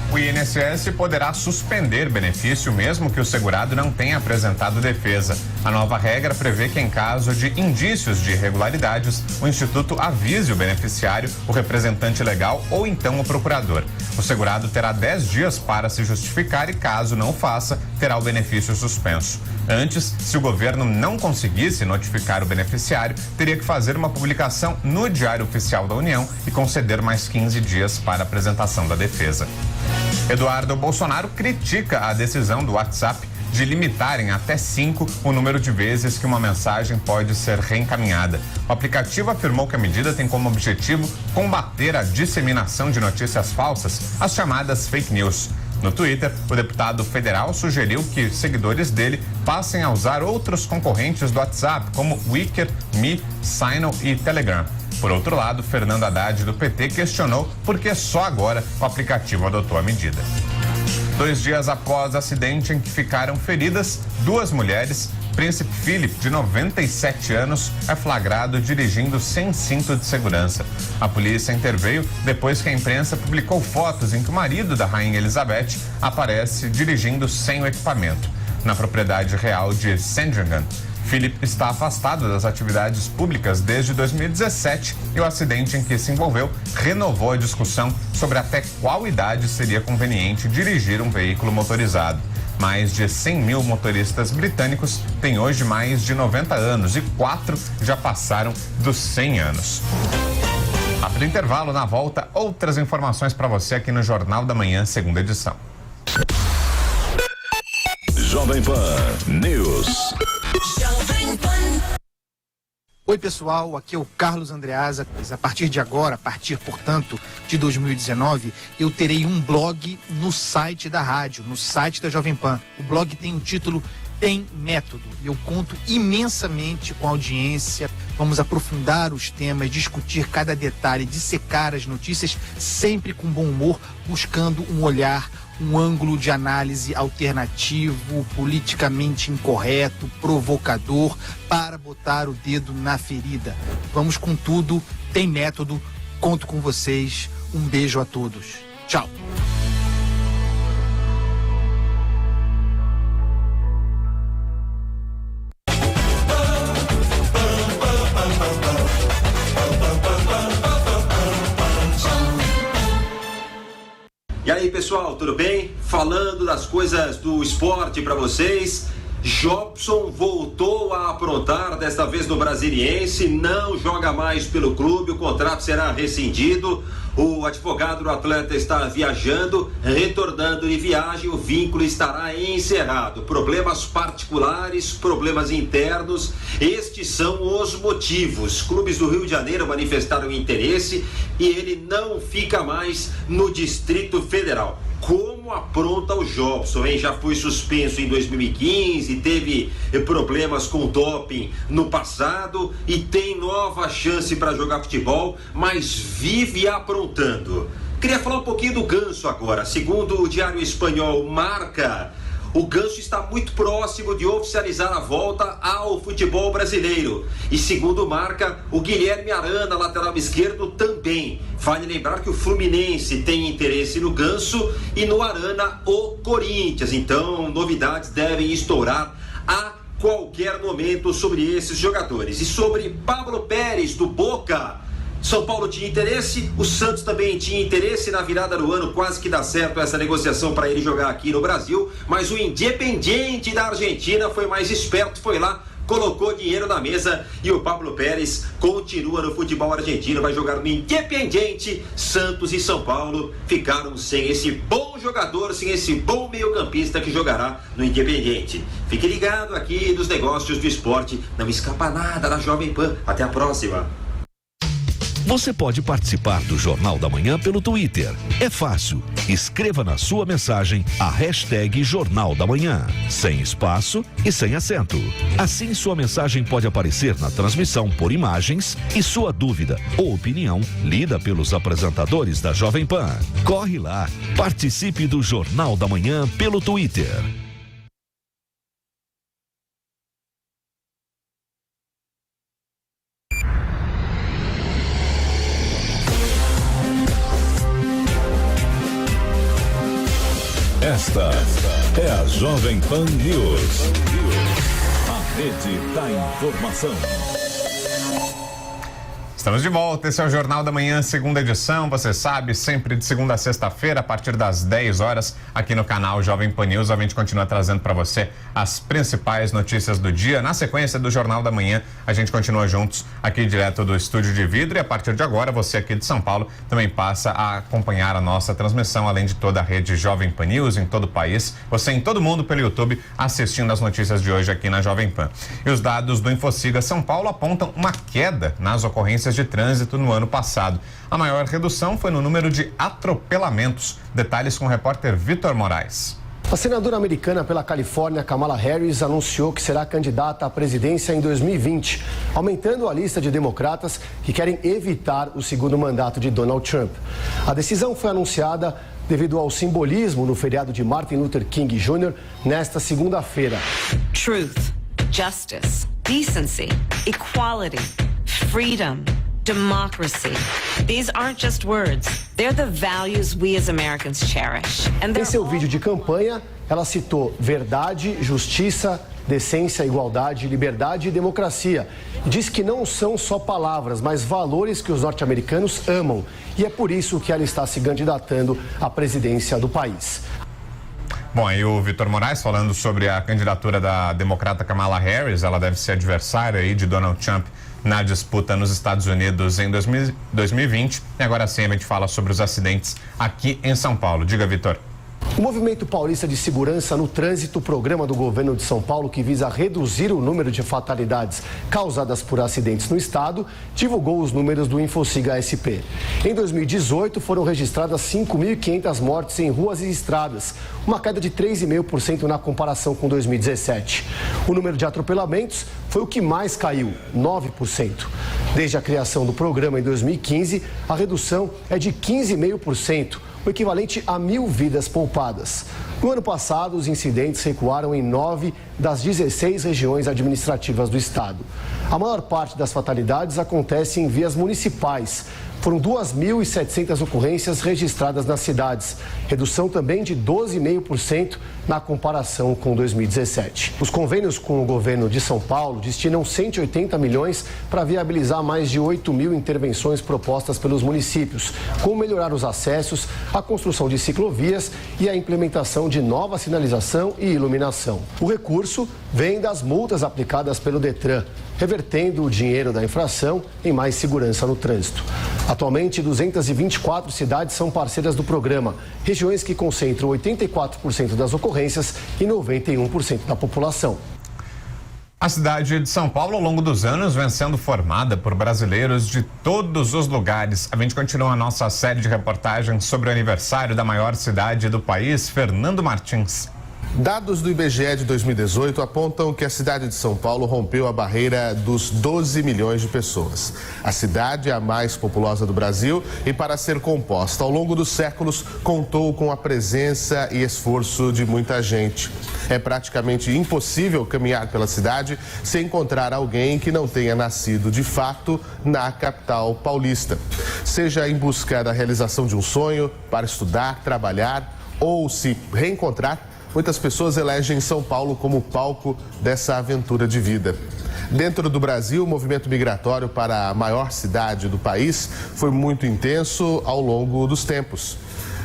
[SPEAKER 1] O INSS poderá suspender benefício mesmo que o segurado não tenha apresentado defesa. A nova regra prevê que, em caso de indícios de irregularidades, o Instituto avise o beneficiário, o representante legal ou então o procurador. O segurado terá 10 dias para se justificar e, caso não faça, terá o benefício suspenso. Antes, se o governo não conseguisse notificar o beneficiário, teria que fazer uma publicação no Diário Oficial da União e conceder mais 15 dias para a apresentação da defesa. Eduardo Bolsonaro critica a decisão do WhatsApp de limitarem até 5 o número de vezes que uma mensagem pode ser reencaminhada. O aplicativo afirmou que a medida tem como objetivo combater a disseminação de notícias falsas, as chamadas fake news. No Twitter, o deputado federal sugeriu que seguidores dele passem a usar outros concorrentes do WhatsApp, como Wickr, Me, Signal e Telegram. Por outro lado, Fernando Haddad, do PT, questionou por que só agora o aplicativo adotou a medida. 2 dias após o acidente em que ficaram feridas 2 mulheres, Príncipe Philip, de 97 anos, é flagrado dirigindo sem cinto de segurança. A polícia interveio depois que a imprensa publicou fotos em que o marido da Rainha Elizabeth aparece dirigindo sem o equipamento. Na propriedade real de Sandringham, Philip está afastado das atividades públicas desde 2017 e o acidente em que se envolveu renovou a discussão sobre até qual idade seria conveniente dirigir um veículo motorizado. Mais de 100 mil motoristas britânicos têm hoje mais de 90 anos e 4 já passaram dos 100 anos. Rápido intervalo, na volta, outras informações para você aqui no Jornal da Manhã, segunda edição.
[SPEAKER 19] Jovem Pan News.
[SPEAKER 16] Oi pessoal, aqui é o Carlos Andreasa. A partir de agora, portanto, de 2019, eu terei um blog no site da rádio, no site da Jovem Pan. O blog tem o título tem método. Eu conto imensamente com a audiência. Vamos aprofundar os temas, discutir cada detalhe, dissecar as notícias, sempre com bom humor, buscando um olhar, um ângulo de análise alternativo, politicamente incorreto, provocador, para botar o dedo na ferida. Vamos com tudo, tem método, conto com vocês. Um beijo a todos. Tchau.
[SPEAKER 8] E aí, pessoal, tudo bem? Falando das coisas do esporte para vocês, Jobson voltou a aprontar, desta vez no Brasiliense, não joga mais pelo clube, o contrato será rescindido. O advogado do atleta está viajando, retornando de viagem, o vínculo estará encerrado. Problemas particulares, problemas internos, estes são os motivos. Clubes do Rio de Janeiro manifestaram interesse e ele não fica mais no Distrito Federal. Como apronta o Jobson, hein? Já foi suspenso em 2015, teve problemas com doping no passado e tem nova chance para jogar futebol, mas vive aprontando. Queria falar um pouquinho do Ganso agora. Segundo o Diário Espanhol Marca, o Ganso está muito próximo de oficializar a volta ao futebol brasileiro. E segundo Marca, o Guilherme Arana, lateral esquerdo, também. Vale lembrar que o Fluminense tem interesse no Ganso e no Arana o Corinthians. Então, novidades devem estourar a qualquer momento sobre esses jogadores. E sobre Pablo Pérez, do Boca, São Paulo tinha interesse, o Santos também tinha interesse. Na virada do ano quase que dá certo essa negociação para ele jogar aqui no Brasil, mas o Independiente da Argentina foi mais esperto, foi lá, colocou dinheiro na mesa e o Pablo Pérez continua no futebol argentino, vai jogar no Independiente. Santos e São Paulo ficaram sem esse bom jogador, sem esse bom meio-campista que jogará no Independiente. Fique ligado aqui nos negócios do esporte, não escapa nada da Jovem Pan. Até a próxima.
[SPEAKER 9] Você pode participar do Jornal da Manhã pelo Twitter. É fácil. Escreva na sua mensagem a hashtag Jornal da Manhã, sem espaço e sem acento. Assim, sua mensagem pode aparecer na transmissão por imagens e sua dúvida ou opinião lida pelos apresentadores da Jovem Pan. Corre lá, participe do Jornal da Manhã pelo Twitter.
[SPEAKER 19] Esta é a Jovem Pan News. A rede da informação.
[SPEAKER 1] Estamos de volta, esse é o Jornal da Manhã, segunda edição, você sabe, sempre de segunda a sexta-feira, a partir das 10 horas, aqui no canal Jovem Pan News. A gente continua trazendo para você as principais notícias do dia. Na sequência do Jornal da Manhã, a gente continua juntos aqui direto do Estúdio de Vidro, e a partir de agora, você aqui de São Paulo também passa a acompanhar a nossa transmissão, além de toda a rede Jovem Pan News em todo o país, você em todo mundo pelo YouTube assistindo as notícias de hoje aqui na Jovem Pan. E os dados do Infociga São Paulo apontam uma queda nas ocorrências de trânsito no ano passado. A maior redução foi no número de atropelamentos. Detalhes com o repórter Vitor Moraes.
[SPEAKER 11] A senadora americana pela Califórnia, Kamala Harris, anunciou que será candidata à presidência em 2020, aumentando a lista de democratas que querem evitar o segundo mandato de Donald Trump. A decisão foi anunciada devido ao simbolismo no feriado de Martin Luther King Jr. nesta segunda-feira.
[SPEAKER 12] Truth, justice, decency, equality, freedom, democracy. These aren't just words. They're the values we as Americans cherish.
[SPEAKER 11] Em seu vídeo de campanha, ela citou verdade, justiça, decência, igualdade, liberdade e democracia. E diz que não são só palavras, mas valores que os norte-americanos amam. E é por isso que ela está se candidatando à presidência do país.
[SPEAKER 1] Bom, aí o Vitor Moraes falando sobre a candidatura da democrata Kamala Harris. Ela deve ser adversária aí de Donald Trump na disputa nos Estados Unidos em 2020. E agora sim a gente fala sobre os acidentes aqui em São Paulo. Diga, Vitor.
[SPEAKER 11] O Movimento Paulista de Segurança no Trânsito, programa do governo de São Paulo que visa reduzir o número de fatalidades causadas por acidentes no estado, divulgou os números do Infociga SP. Em 2018, foram registradas 5.500 mortes em ruas e estradas, uma queda de 3,5% na comparação com 2017. O número de atropelamentos foi o que mais caiu, 9%. Desde a criação do programa em 2015, a redução é de 15,5%. O equivalente a 1.000 vidas poupadas. No ano passado, os incidentes recuaram em 9 das 16 regiões administrativas do estado. A maior parte das fatalidades acontece em vias municipais. Foram 2.700 ocorrências registradas nas cidades, redução também de 12,5% na comparação com 2017. Os convênios com o governo de São Paulo destinam 180 milhões para viabilizar mais de 8.000 intervenções propostas pelos municípios, como melhorar os acessos, a construção de ciclovias e a implementação de nova sinalização e iluminação. O recurso vem das multas aplicadas pelo Detran, revertendo o dinheiro da infração em mais segurança no trânsito. Atualmente, 224 cidades são parceiras do programa, regiões que concentram 84% das ocorrências e 91% da população.
[SPEAKER 1] A cidade de São Paulo, ao longo dos anos, vem sendo formada por brasileiros de todos os lugares. A gente continua a nossa série de reportagens sobre o aniversário da maior cidade do país, Fernando Martins.
[SPEAKER 4] Dados do IBGE de 2018 apontam que a cidade de São Paulo rompeu a barreira dos 12 milhões de pessoas. A cidade é a mais populosa do Brasil e, para ser composta ao longo dos séculos, contou com a presença e esforço de muita gente. É praticamente impossível caminhar pela cidade sem encontrar alguém que não tenha nascido de fato na capital paulista. Seja em busca da realização de um sonho, para estudar, trabalhar ou se reencontrar, muitas pessoas elegem São Paulo como palco dessa aventura de vida. Dentro do Brasil, o movimento migratório para a maior cidade do país foi muito intenso ao longo dos tempos.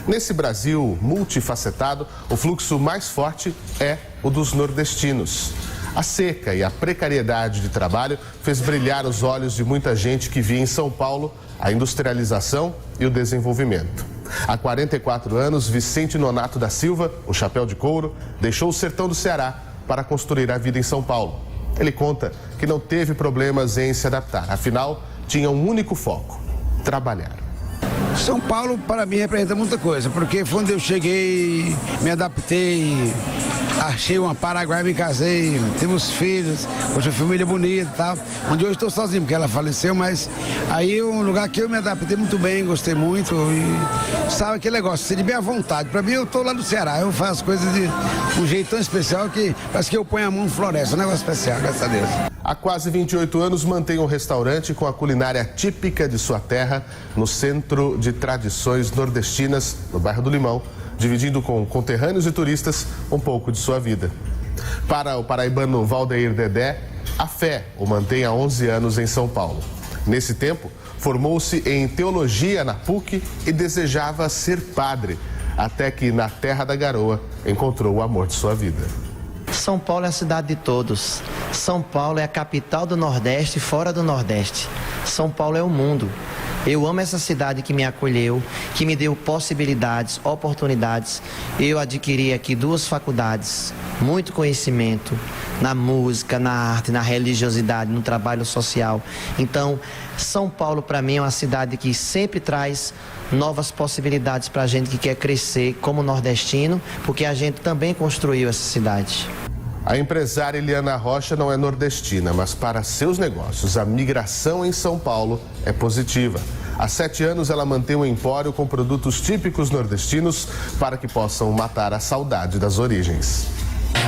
[SPEAKER 4] Nesse Brasil multifacetado, o fluxo mais forte é o dos nordestinos. A seca e a precariedade de trabalho fez brilhar os olhos de muita gente que via em São Paulo a industrialização e o desenvolvimento. Há 44 anos, Vicente Nonato da Silva, o chapéu de couro, deixou o sertão do Ceará para construir a vida em São Paulo. Ele conta que não teve problemas em se adaptar, afinal, tinha um único foco: trabalhar.
[SPEAKER 10] São Paulo, para mim, representa muita coisa, porque foi onde eu cheguei, me adaptei, achei uma Paraguai, me casei, temos filhos, hoje uma família bonita e tal. Onde hoje estou sozinho, porque ela faleceu, mas aí é um lugar que eu me adaptei muito bem, gostei muito e sabe aquele negócio, se de bem à vontade. Para mim, eu estou lá no Ceará, eu faço as coisas de um jeito tão especial que parece que eu ponho a mão no floresta, um negócio especial, graças a Deus.
[SPEAKER 4] Há quase 28 anos mantém um restaurante com a culinária típica de sua terra no Centro de Tradições Nordestinas, no bairro do Limão, dividindo com conterrâneos e turistas um pouco de sua vida. Para o paraibano Valdeir Dedé, a fé o mantém há 11 anos em São Paulo. Nesse tempo, formou-se em teologia na PUC e desejava ser padre, até que na Terra da Garoa encontrou o amor de sua vida.
[SPEAKER 13] São Paulo é a cidade de todos. São Paulo é a capital do Nordeste e fora do Nordeste. São Paulo é o mundo. Eu amo essa cidade que me acolheu, que me deu possibilidades, oportunidades. Eu adquiri aqui 2 faculdades, muito conhecimento na música, na arte, na religiosidade, no trabalho social. Então, São Paulo para mim é uma cidade que sempre traz novas possibilidades para a gente que quer crescer como nordestino, porque a gente também construiu essa cidade.
[SPEAKER 4] A empresária Eliana Rocha não é nordestina, mas para seus negócios, a migração em São Paulo é positiva. Há 7 anos, ela mantém um empório com produtos típicos nordestinos para que possam matar a saudade das origens.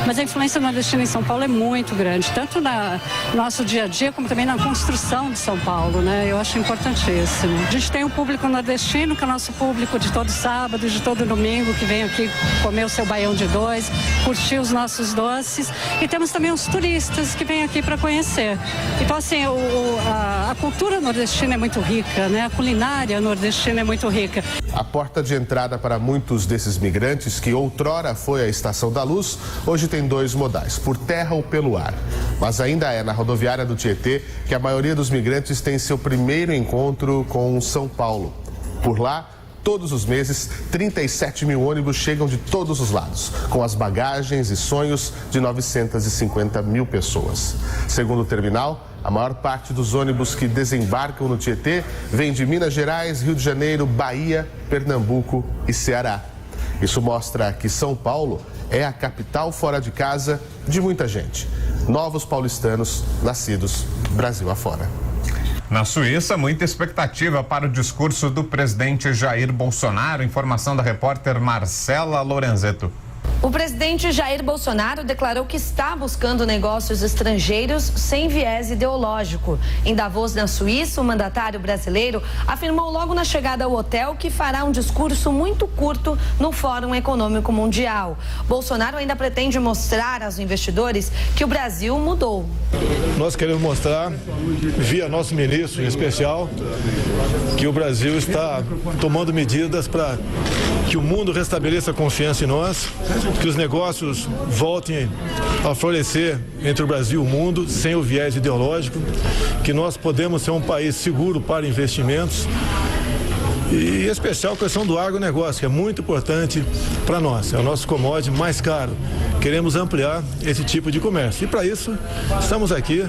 [SPEAKER 14] Mas a influência nordestina em São Paulo é muito grande, tanto no nosso dia a dia, como também na construção de São Paulo, né? Eu acho importantíssimo. A gente tem um público nordestino, que é o nosso público de todo sábado, de todo domingo, que vem aqui comer o seu baião de 2, curtir os nossos doces. E temos também os turistas que vêm aqui para conhecer. Então, assim, a cultura nordestina é muito rica, né? A culinária nordestina é muito rica.
[SPEAKER 4] A porta de entrada para muitos desses migrantes, que outrora foi a Estação da Luz, hoje tem 2 modais, por terra ou pelo ar. Mas ainda é na rodoviária do Tietê que a maioria dos migrantes tem seu primeiro encontro com São Paulo. Por lá, Todos os meses, 37 mil ônibus chegam de todos os lados, com as bagagens e sonhos de 950 mil pessoas. Segundo o terminal, a maior parte dos ônibus que desembarcam no Tietê vem de Minas Gerais, Rio de Janeiro, Bahia, Pernambuco e Ceará. Isso mostra que São Paulo é a capital fora de casa de muita gente. Novos paulistanos nascidos Brasil afora.
[SPEAKER 1] Na Suíça, muita expectativa para o discurso do presidente Jair Bolsonaro. Informação da repórter Marcela Lorenzetto.
[SPEAKER 2] O presidente Jair Bolsonaro declarou que está buscando negócios estrangeiros sem viés ideológico. Em Davos, na Suíça, o mandatário brasileiro afirmou logo na chegada ao hotel que fará um discurso muito curto no Fórum Econômico Mundial. Bolsonaro ainda pretende mostrar aos investidores que o Brasil mudou.
[SPEAKER 15] Nós queremos mostrar, via nosso ministro em especial, que o Brasil está tomando medidas para que o mundo restabeleça a confiança em nós, que os negócios voltem a florescer entre o Brasil e o mundo, sem o viés ideológico, que nós podemos ser um país seguro para investimentos e, em especial, a questão do agronegócio, que é muito importante para nós, é o nosso commodity mais caro. Queremos ampliar esse tipo de comércio e, para isso, estamos aqui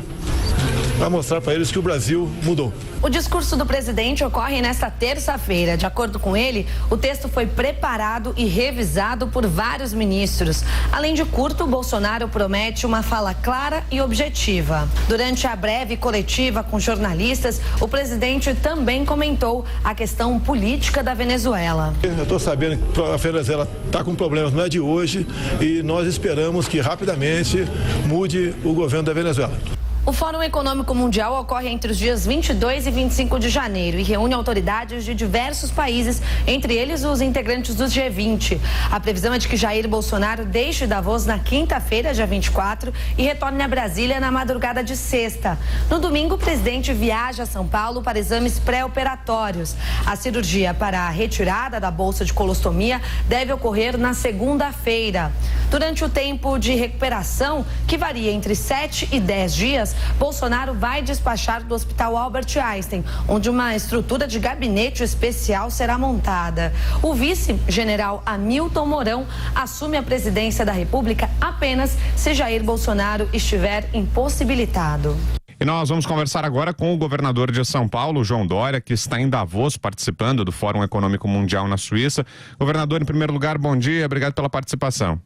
[SPEAKER 15] para mostrar para eles que o Brasil mudou.
[SPEAKER 2] O discurso do presidente ocorre nesta terça-feira. De acordo com ele, o texto foi preparado e revisado por vários ministros. Além de curto, Bolsonaro promete uma fala clara e objetiva. Durante a breve coletiva com jornalistas, o presidente também comentou a questão política da Venezuela.
[SPEAKER 15] Eu estou sabendo que a Venezuela está com problemas, não é de hoje, e nós esperamos que rapidamente mude o governo da Venezuela.
[SPEAKER 2] O Fórum Econômico Mundial ocorre entre os dias 22 e 25 de janeiro e reúne autoridades de diversos países, entre eles os integrantes do G20. A previsão é de que Jair Bolsonaro deixe Davos na quinta-feira, dia 24, e retorne a Brasília na madrugada de sexta. No domingo, o presidente viaja a São Paulo para exames pré-operatórios. A cirurgia para a retirada da bolsa de colostomia deve ocorrer na segunda-feira. Durante o tempo de recuperação, que varia entre 7 e 10 dias, Bolsonaro vai despachar do Hospital Albert Einstein, onde uma estrutura de gabinete especial será montada. O vice-general Hamilton Mourão assume a presidência da República apenas se Jair Bolsonaro estiver impossibilitado.
[SPEAKER 1] E nós vamos conversar agora com o governador de São Paulo, João Dória, que está em Davos participando do Fórum Econômico Mundial na Suíça. Governador, em primeiro lugar, bom dia, obrigado pela participação.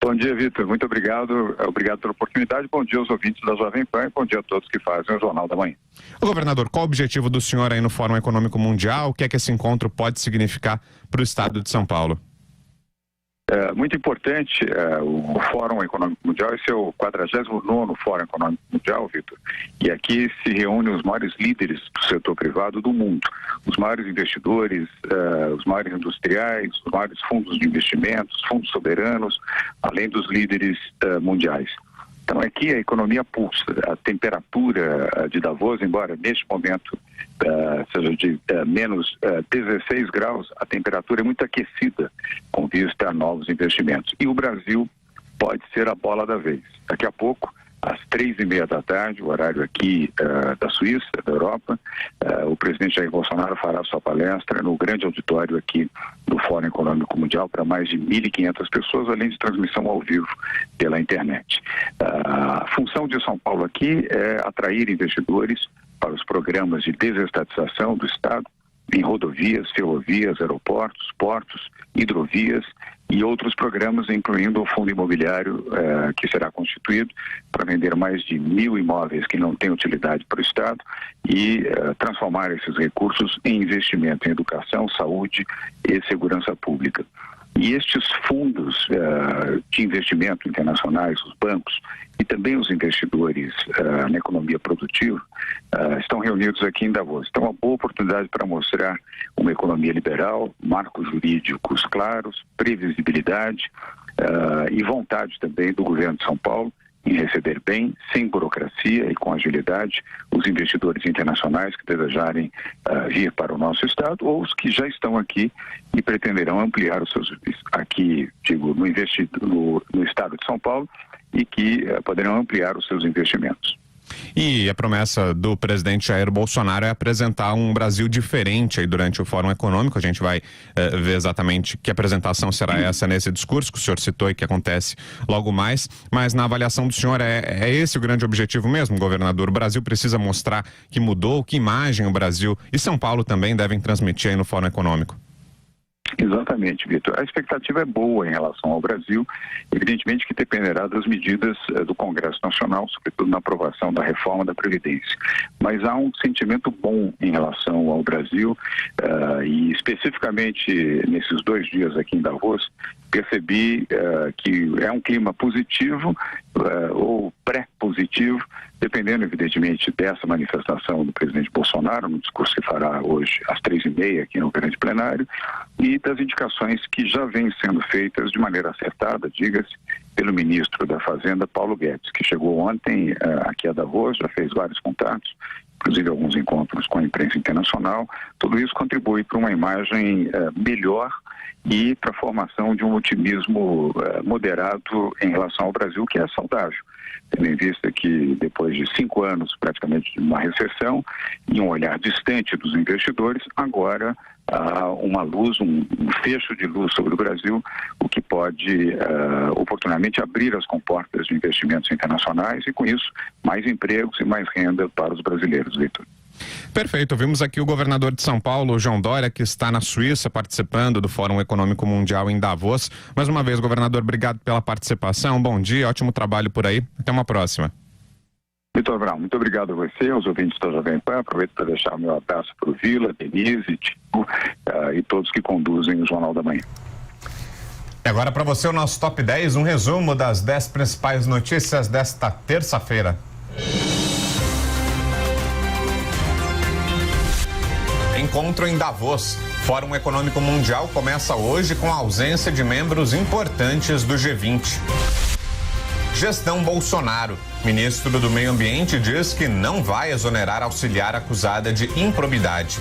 [SPEAKER 17] Bom dia, Vitor. Muito obrigado. Obrigado pela oportunidade. Bom dia aos ouvintes da Jovem Pan e bom dia a todos que fazem o Jornal da Manhã.
[SPEAKER 1] Governador, qual o objetivo do senhor aí no Fórum Econômico Mundial? O que é que esse encontro pode significar para o estado de São Paulo?
[SPEAKER 17] É muito importante o Fórum Econômico Mundial. Esse é o 49º Fórum Econômico Mundial, Vitor. E aqui se reúnem os maiores líderes do setor privado do mundo. Os maiores investidores, os maiores industriais, os maiores fundos de investimentos, fundos soberanos, além dos líderes mundiais. Então aqui a economia pulsa. A temperatura de Davos, embora neste momento seja de menos 16 graus, a temperatura é muito aquecida com vista a novos investimentos. E o Brasil pode ser a bola da vez. Daqui a pouco, às 3h30 da tarde, o horário aqui da Suíça, da Europa, o presidente Jair Bolsonaro fará sua palestra no grande auditório aqui do Fórum Econômico Mundial para mais de 1.500 pessoas, além de transmissão ao vivo pela internet. A função de São Paulo aqui é atrair investidores para os programas de desestatização do Estado em rodovias, ferrovias, aeroportos, portos, hidrovias e outros programas, incluindo o fundo imobiliário que será constituído para vender mais de 1.000 imóveis que não têm utilidade para o Estado e transformar esses recursos em investimento em educação, saúde e segurança pública. E estes fundos de investimento internacionais, os bancos e também os investidores na economia produtiva estão reunidos aqui em Davos. Então, uma boa oportunidade para mostrar uma economia liberal, marcos jurídicos claros, previsibilidade e vontade também do governo de São Paulo em receber bem, sem burocracia e com agilidade, os investidores internacionais que desejarem vir para o nosso estado ou os que já estão aqui e pretenderão ampliar os seus aqui, digo, no estado de São Paulo e que poderão ampliar os seus investimentos.
[SPEAKER 1] E a promessa do presidente Jair Bolsonaro é apresentar um Brasil diferente aí durante o Fórum Econômico. A gente vai ver exatamente que apresentação será essa nesse discurso que o senhor citou e que acontece logo mais. Mas na avaliação do senhor, é esse o grande objetivo mesmo, governador? O Brasil precisa mostrar que mudou, que imagem o Brasil e São Paulo também devem transmitir aí no Fórum Econômico.
[SPEAKER 17] Exatamente, Vitor. A expectativa é boa em relação ao Brasil, evidentemente que dependerá das medidas do Congresso Nacional, sobretudo na aprovação da reforma da Previdência. Mas há um sentimento bom em relação ao Brasil e especificamente nesses 2 dias aqui em Davos, percebi que é um clima positivo ou pré-positivo, dependendo evidentemente dessa manifestação do presidente Bolsonaro, no discurso que fará hoje às 3h30 aqui no grande plenário, e das indicações que já vêm sendo feitas de maneira acertada, diga-se, pelo ministro da Fazenda, Paulo Guedes, que chegou ontem aqui a Davos, já fez vários contatos, inclusive alguns encontros com a imprensa internacional. Tudo isso contribui para uma imagem melhor e para a formação de um otimismo moderado em relação ao Brasil, que é saudável. Tendo em vista que depois de 5 anos praticamente de uma recessão e um olhar distante dos investidores, agora há uma luz, um fecho de luz sobre o Brasil, o que pode oportunamente abrir as comportas de investimentos internacionais e com isso mais empregos e mais renda para os brasileiros, Vitor.
[SPEAKER 1] Perfeito, vimos aqui o governador de São Paulo, João Dória, que está na Suíça participando do Fórum Econômico Mundial em Davos. Mais uma vez, governador, obrigado pela participação, bom dia, ótimo trabalho por aí, até uma próxima.
[SPEAKER 17] Vitor Brown, muito obrigado a você, aos ouvintes da Jovem Pan. Aproveito para deixar o meu abraço para o Vila, Denise, Tico e todos que conduzem o Jornal da Manhã.
[SPEAKER 1] E agora para você o nosso Top 10, um resumo das 10 principais notícias desta terça-feira. Encontro em Davos. Fórum Econômico Mundial começa hoje com a ausência de membros importantes do G20. Gestão Bolsonaro. Ministro do Meio Ambiente diz que não vai exonerar auxiliar acusada de improbidade.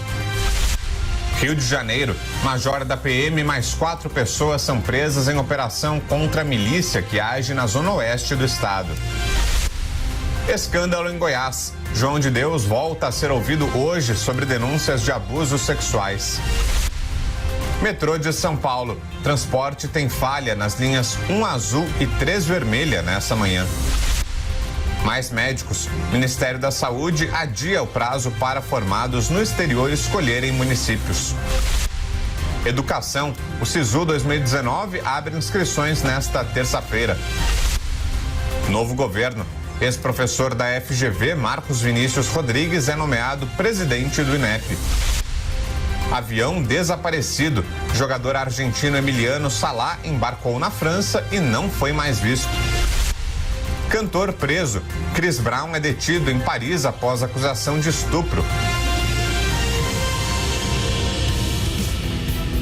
[SPEAKER 1] Rio de Janeiro. Major da PM mais 4 pessoas são presas em operação contra a milícia que age na zona oeste do estado. Escândalo em Goiás. João de Deus volta a ser ouvido hoje sobre denúncias de abusos sexuais. Metrô de São Paulo. Transporte tem falha nas linhas 1 azul e 3 vermelha nessa manhã. Mais médicos. Ministério da Saúde adia o prazo para formados no exterior escolherem municípios. Educação. O SISU 2019 abre inscrições nesta terça-feira. Novo governo. Ex-professor da FGV, Marcos Vinícius Rodrigues, é nomeado presidente do INEP. Avião desaparecido. Jogador argentino Emiliano Salá embarcou na França e não foi mais visto. Cantor preso. Chris Brown é detido em Paris após acusação de estupro.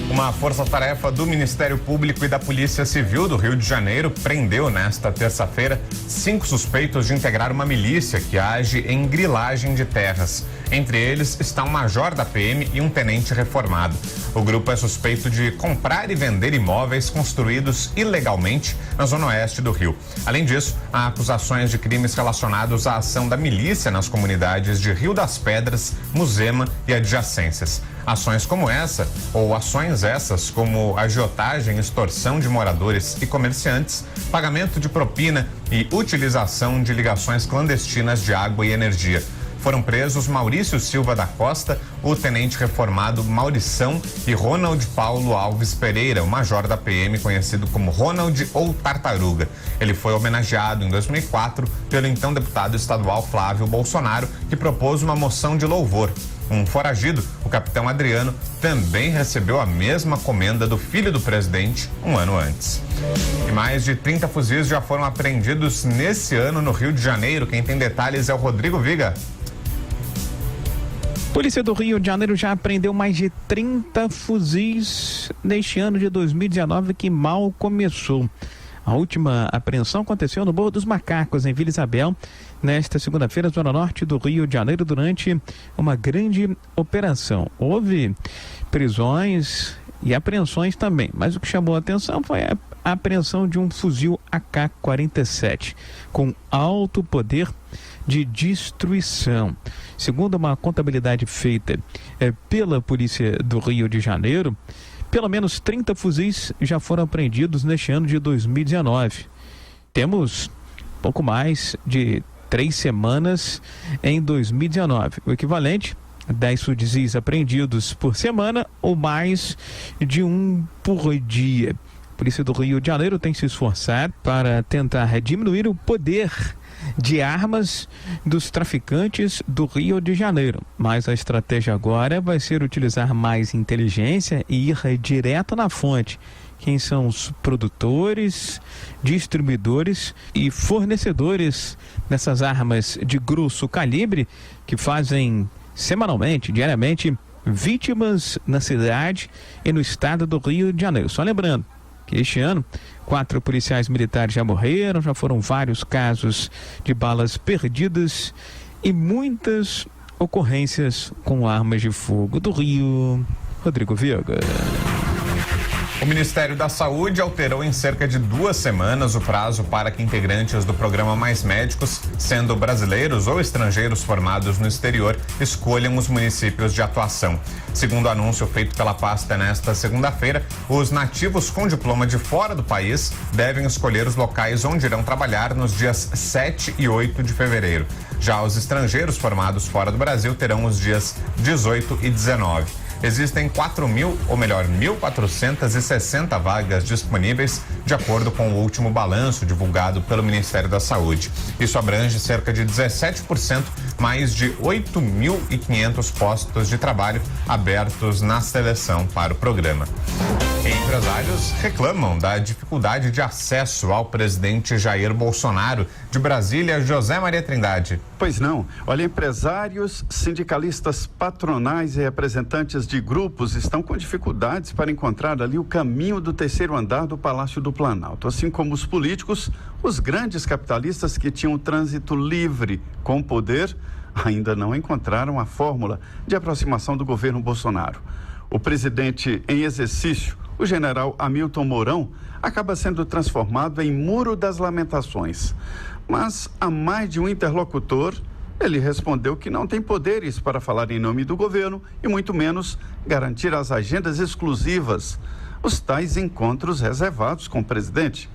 [SPEAKER 1] Uma força-tarefa do Ministério Público e da Polícia Civil do Rio de Janeiro prendeu nesta terça-feira 5 suspeitos de integrar uma milícia que age em grilagem de terras. Entre eles está um major da PM e um tenente reformado. O grupo é suspeito de comprar e vender imóveis construídos ilegalmente na zona oeste do Rio. Além disso, há acusações de crimes relacionados à ação da milícia nas comunidades de Rio das Pedras, Muzema e adjacências. Ações como essa, ou ações essas como agiotagem, extorsão de moradores e comerciantes, pagamento de propina e utilização de ligações clandestinas de água e energia. Foram presos Maurício Silva da Costa, o tenente reformado Maurição e Ronald Paulo Alves Pereira, o major da PM conhecido como Ronald ou Tartaruga. Ele foi homenageado em 2004 pelo então deputado estadual Flávio Bolsonaro, que propôs uma moção de louvor. Um foragido, o capitão Adriano, também recebeu a mesma comenda do filho do presidente um ano antes. E mais de 30 fuzis já foram apreendidos nesse ano no Rio de Janeiro. Quem tem detalhes é o Rodrigo Viga.
[SPEAKER 26] Polícia do Rio de Janeiro já apreendeu mais de 30 fuzis neste ano de 2019 que mal começou. A última apreensão aconteceu no Morro dos Macacos, em Vila Isabel, nesta segunda-feira, zona norte do Rio de Janeiro, durante uma grande operação. Houve prisões e apreensões também, mas o que chamou a atenção foi a apreensão de um fuzil AK-47 com alto poder de destruição. Segundo uma contabilidade feita pela Polícia do Rio de Janeiro, pelo menos 30 fuzis já foram apreendidos neste ano de 2019. Temos pouco mais de 3 semanas em 2019, o equivalente a 10 fuzis apreendidos por semana ou mais de 1 por dia. A Polícia do Rio de Janeiro tem se esforçado para tentar diminuir o poder de armas dos traficantes do Rio de Janeiro. Mas a estratégia agora vai ser utilizar mais inteligência e ir direto na fonte. Quem são os produtores, distribuidores e fornecedores dessas armas de grosso calibre que fazem semanalmente, diariamente, vítimas na cidade e no estado do Rio de Janeiro. Só lembrando que este ano 4 policiais militares já morreram, já foram vários casos de balas perdidas e muitas ocorrências com armas de fogo. Do Rio, Rodrigo Viega.
[SPEAKER 1] O Ministério da Saúde alterou em cerca de 2 semanas o prazo para que integrantes do programa Mais Médicos, sendo brasileiros ou estrangeiros formados no exterior, escolham os municípios de atuação. Segundo o anúncio feito pela pasta nesta segunda-feira, os nativos com diploma de fora do país devem escolher os locais onde irão trabalhar nos dias 7 e 8 de fevereiro. Já os estrangeiros formados fora do Brasil terão os dias 18 e 19. Existem 1.460 vagas disponíveis, de acordo com o último balanço divulgado pelo Ministério da Saúde. Isso abrange cerca de 17%, mais de 8.500 postos de trabalho abertos na seleção para o programa. Empresários reclamam da dificuldade de acesso ao presidente Jair Bolsonaro. De Brasília, José Maria Trindade.
[SPEAKER 3] Pois não. Olha, empresários, sindicalistas, patronais e representantes de grupos estão com dificuldades para encontrar ali o caminho do 3º andar do Palácio do Planalto. Assim como os políticos, os grandes capitalistas que tinham trânsito livre com poder ainda não encontraram a fórmula de aproximação do governo Bolsonaro. O presidente em exercício, o general Hamilton Mourão, acaba sendo transformado em Muro das Lamentações. Mas a mais de um interlocutor, ele respondeu que não tem poderes para falar em nome do governo e muito menos garantir as agendas exclusivas, os tais encontros reservados com o presidente.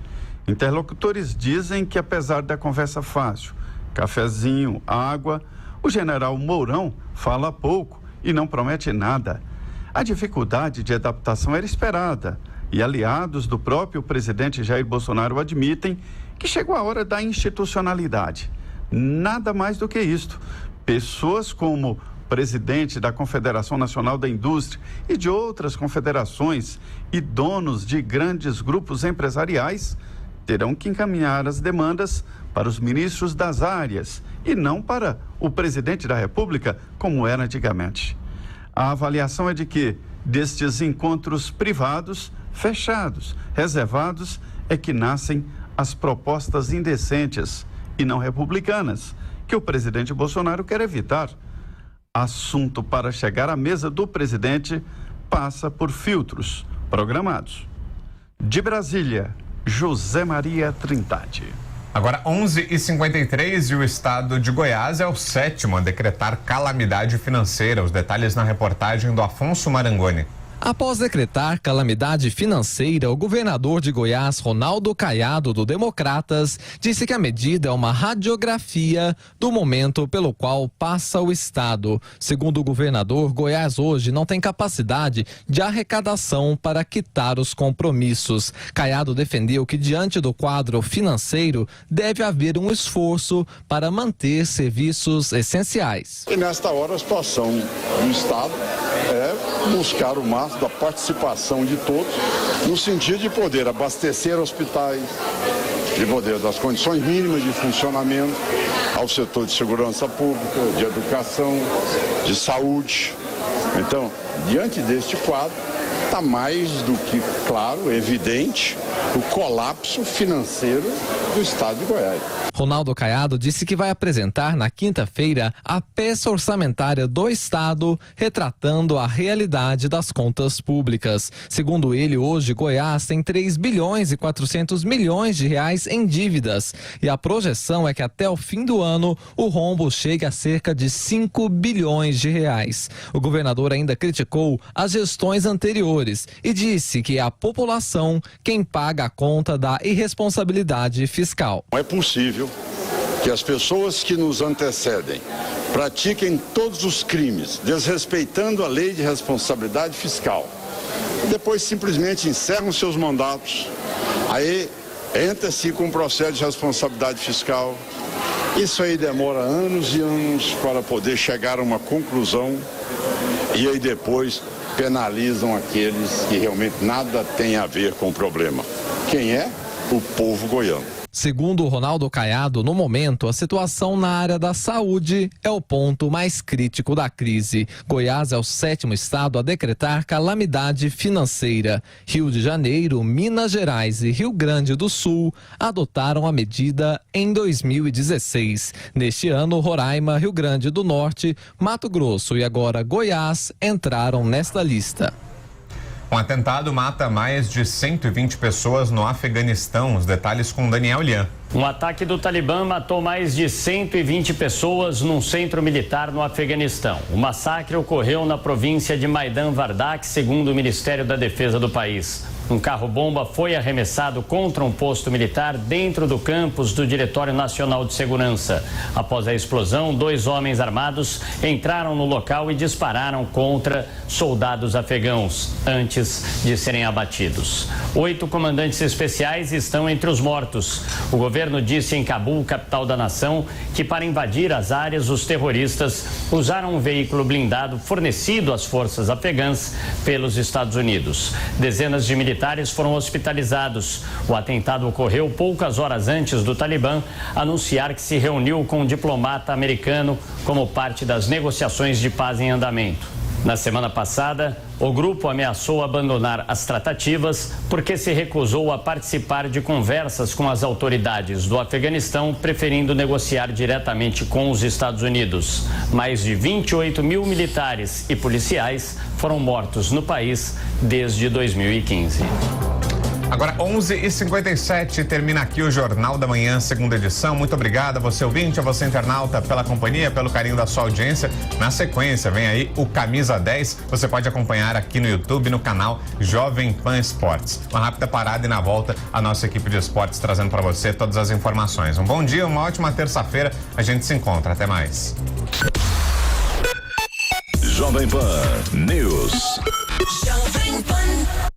[SPEAKER 3] Interlocutores dizem que apesar da conversa fácil, cafezinho, água, o general Mourão fala pouco e não promete nada. A dificuldade de adaptação era esperada e aliados do próprio presidente Jair Bolsonaro admitem que chegou a hora da institucionalidade. Nada mais do que isto. Pessoas como o presidente da Confederação Nacional da Indústria e de outras confederações e donos de grandes grupos empresariais terão que encaminhar as demandas para os ministros das áreas e não para o presidente da República, como era antigamente. A avaliação é de que, destes encontros privados, fechados, reservados, é que nascem as propostas indecentes e não republicanas, que o presidente Bolsonaro quer evitar. Assunto para chegar à mesa do presidente passa por filtros programados. De Brasília, José Maria Trindade.
[SPEAKER 1] Agora 11h53 e o estado de Goiás é o 7º a decretar calamidade financeira. Os detalhes na reportagem do Afonso Marangoni.
[SPEAKER 18] Após decretar calamidade financeira, o governador de Goiás, Ronaldo Caiado, do Democratas, disse que a medida é uma radiografia do momento pelo qual passa o estado. Segundo o governador, Goiás hoje não tem capacidade de arrecadação para quitar os compromissos. Caiado defendeu que, diante do quadro financeiro, deve haver um esforço para manter serviços essenciais.
[SPEAKER 20] E nesta hora a situação do estado é buscar o máximo da participação de todos, no sentido de poder abastecer hospitais, de poder das condições mínimas de funcionamento ao setor de segurança pública, de educação, de saúde. Então, diante deste quadro, está mais do que claro, evidente, o colapso financeiro do estado de Goiás.
[SPEAKER 18] Ronaldo Caiado disse que vai apresentar na quinta-feira a peça orçamentária do estado, retratando a realidade das contas públicas. Segundo ele, hoje Goiás tem 3 bilhões e 400 milhões de reais em dívidas e a projeção é que até o fim do ano o rombo chegue a cerca de 5 bilhões de reais. O governador ainda criticou as gestões anteriores e disse que é a população quem paga a conta da irresponsabilidade fiscal.
[SPEAKER 20] Não é possível que as pessoas que nos antecedem pratiquem todos os crimes, desrespeitando a lei de responsabilidade fiscal, e depois simplesmente encerram seus mandatos, aí entra-se com um processo de responsabilidade fiscal. Isso aí demora anos e anos para poder chegar a uma conclusão e aí depois penalizam aqueles que realmente nada têm a ver com o problema. Quem é? O povo goiano.
[SPEAKER 18] Segundo Ronaldo Caiado, no momento, a situação na área da saúde é o ponto mais crítico da crise. Goiás é o 7º estado a decretar calamidade financeira. Rio de Janeiro, Minas Gerais e Rio Grande do Sul adotaram a medida em 2016. Neste ano, Roraima, Rio Grande do Norte, Mato Grosso e agora Goiás entraram nesta lista.
[SPEAKER 1] Um atentado mata mais de 120 pessoas no Afeganistão. Os detalhes com Daniel Lian.
[SPEAKER 5] Um ataque do Talibã matou mais de 120 pessoas num centro militar no Afeganistão. O massacre ocorreu na província de Maidan Vardak, segundo o Ministério da Defesa do país. Um carro-bomba foi arremessado contra um posto militar dentro do campus do Diretório Nacional de Segurança. Após a explosão, 2 homens armados entraram no local e dispararam contra soldados afegãos, antes de serem abatidos. 8 comandantes especiais estão entre os mortos. O governo disse em Cabul, capital da nação, que para invadir as áreas, os terroristas usaram um veículo blindado fornecido às forças afegãs pelos Estados Unidos. Dezenas de militares foram hospitalizados. O atentado ocorreu poucas horas antes do Talibã anunciar que se reuniu com um diplomata americano como parte das negociações de paz em andamento. Na semana passada, o grupo ameaçou abandonar as tratativas porque se recusou a participar de conversas com as autoridades do Afeganistão, preferindo negociar diretamente com os Estados Unidos. Mais de 28 mil militares e policiais foram mortos no país desde 2015.
[SPEAKER 1] Agora 11h57, termina aqui o Jornal da Manhã, segunda edição. Muito obrigado a você ouvinte, a você internauta pela companhia, pelo carinho da sua audiência. Na sequência vem aí o Camisa 10, você pode acompanhar aqui no YouTube, no canal Jovem Pan Esportes. Uma rápida parada e na volta a nossa equipe de esportes trazendo para você todas as informações. Um bom dia, uma ótima terça-feira, a gente se encontra, até mais.
[SPEAKER 19] Jovem Pan News.
[SPEAKER 21] Jovem Pan.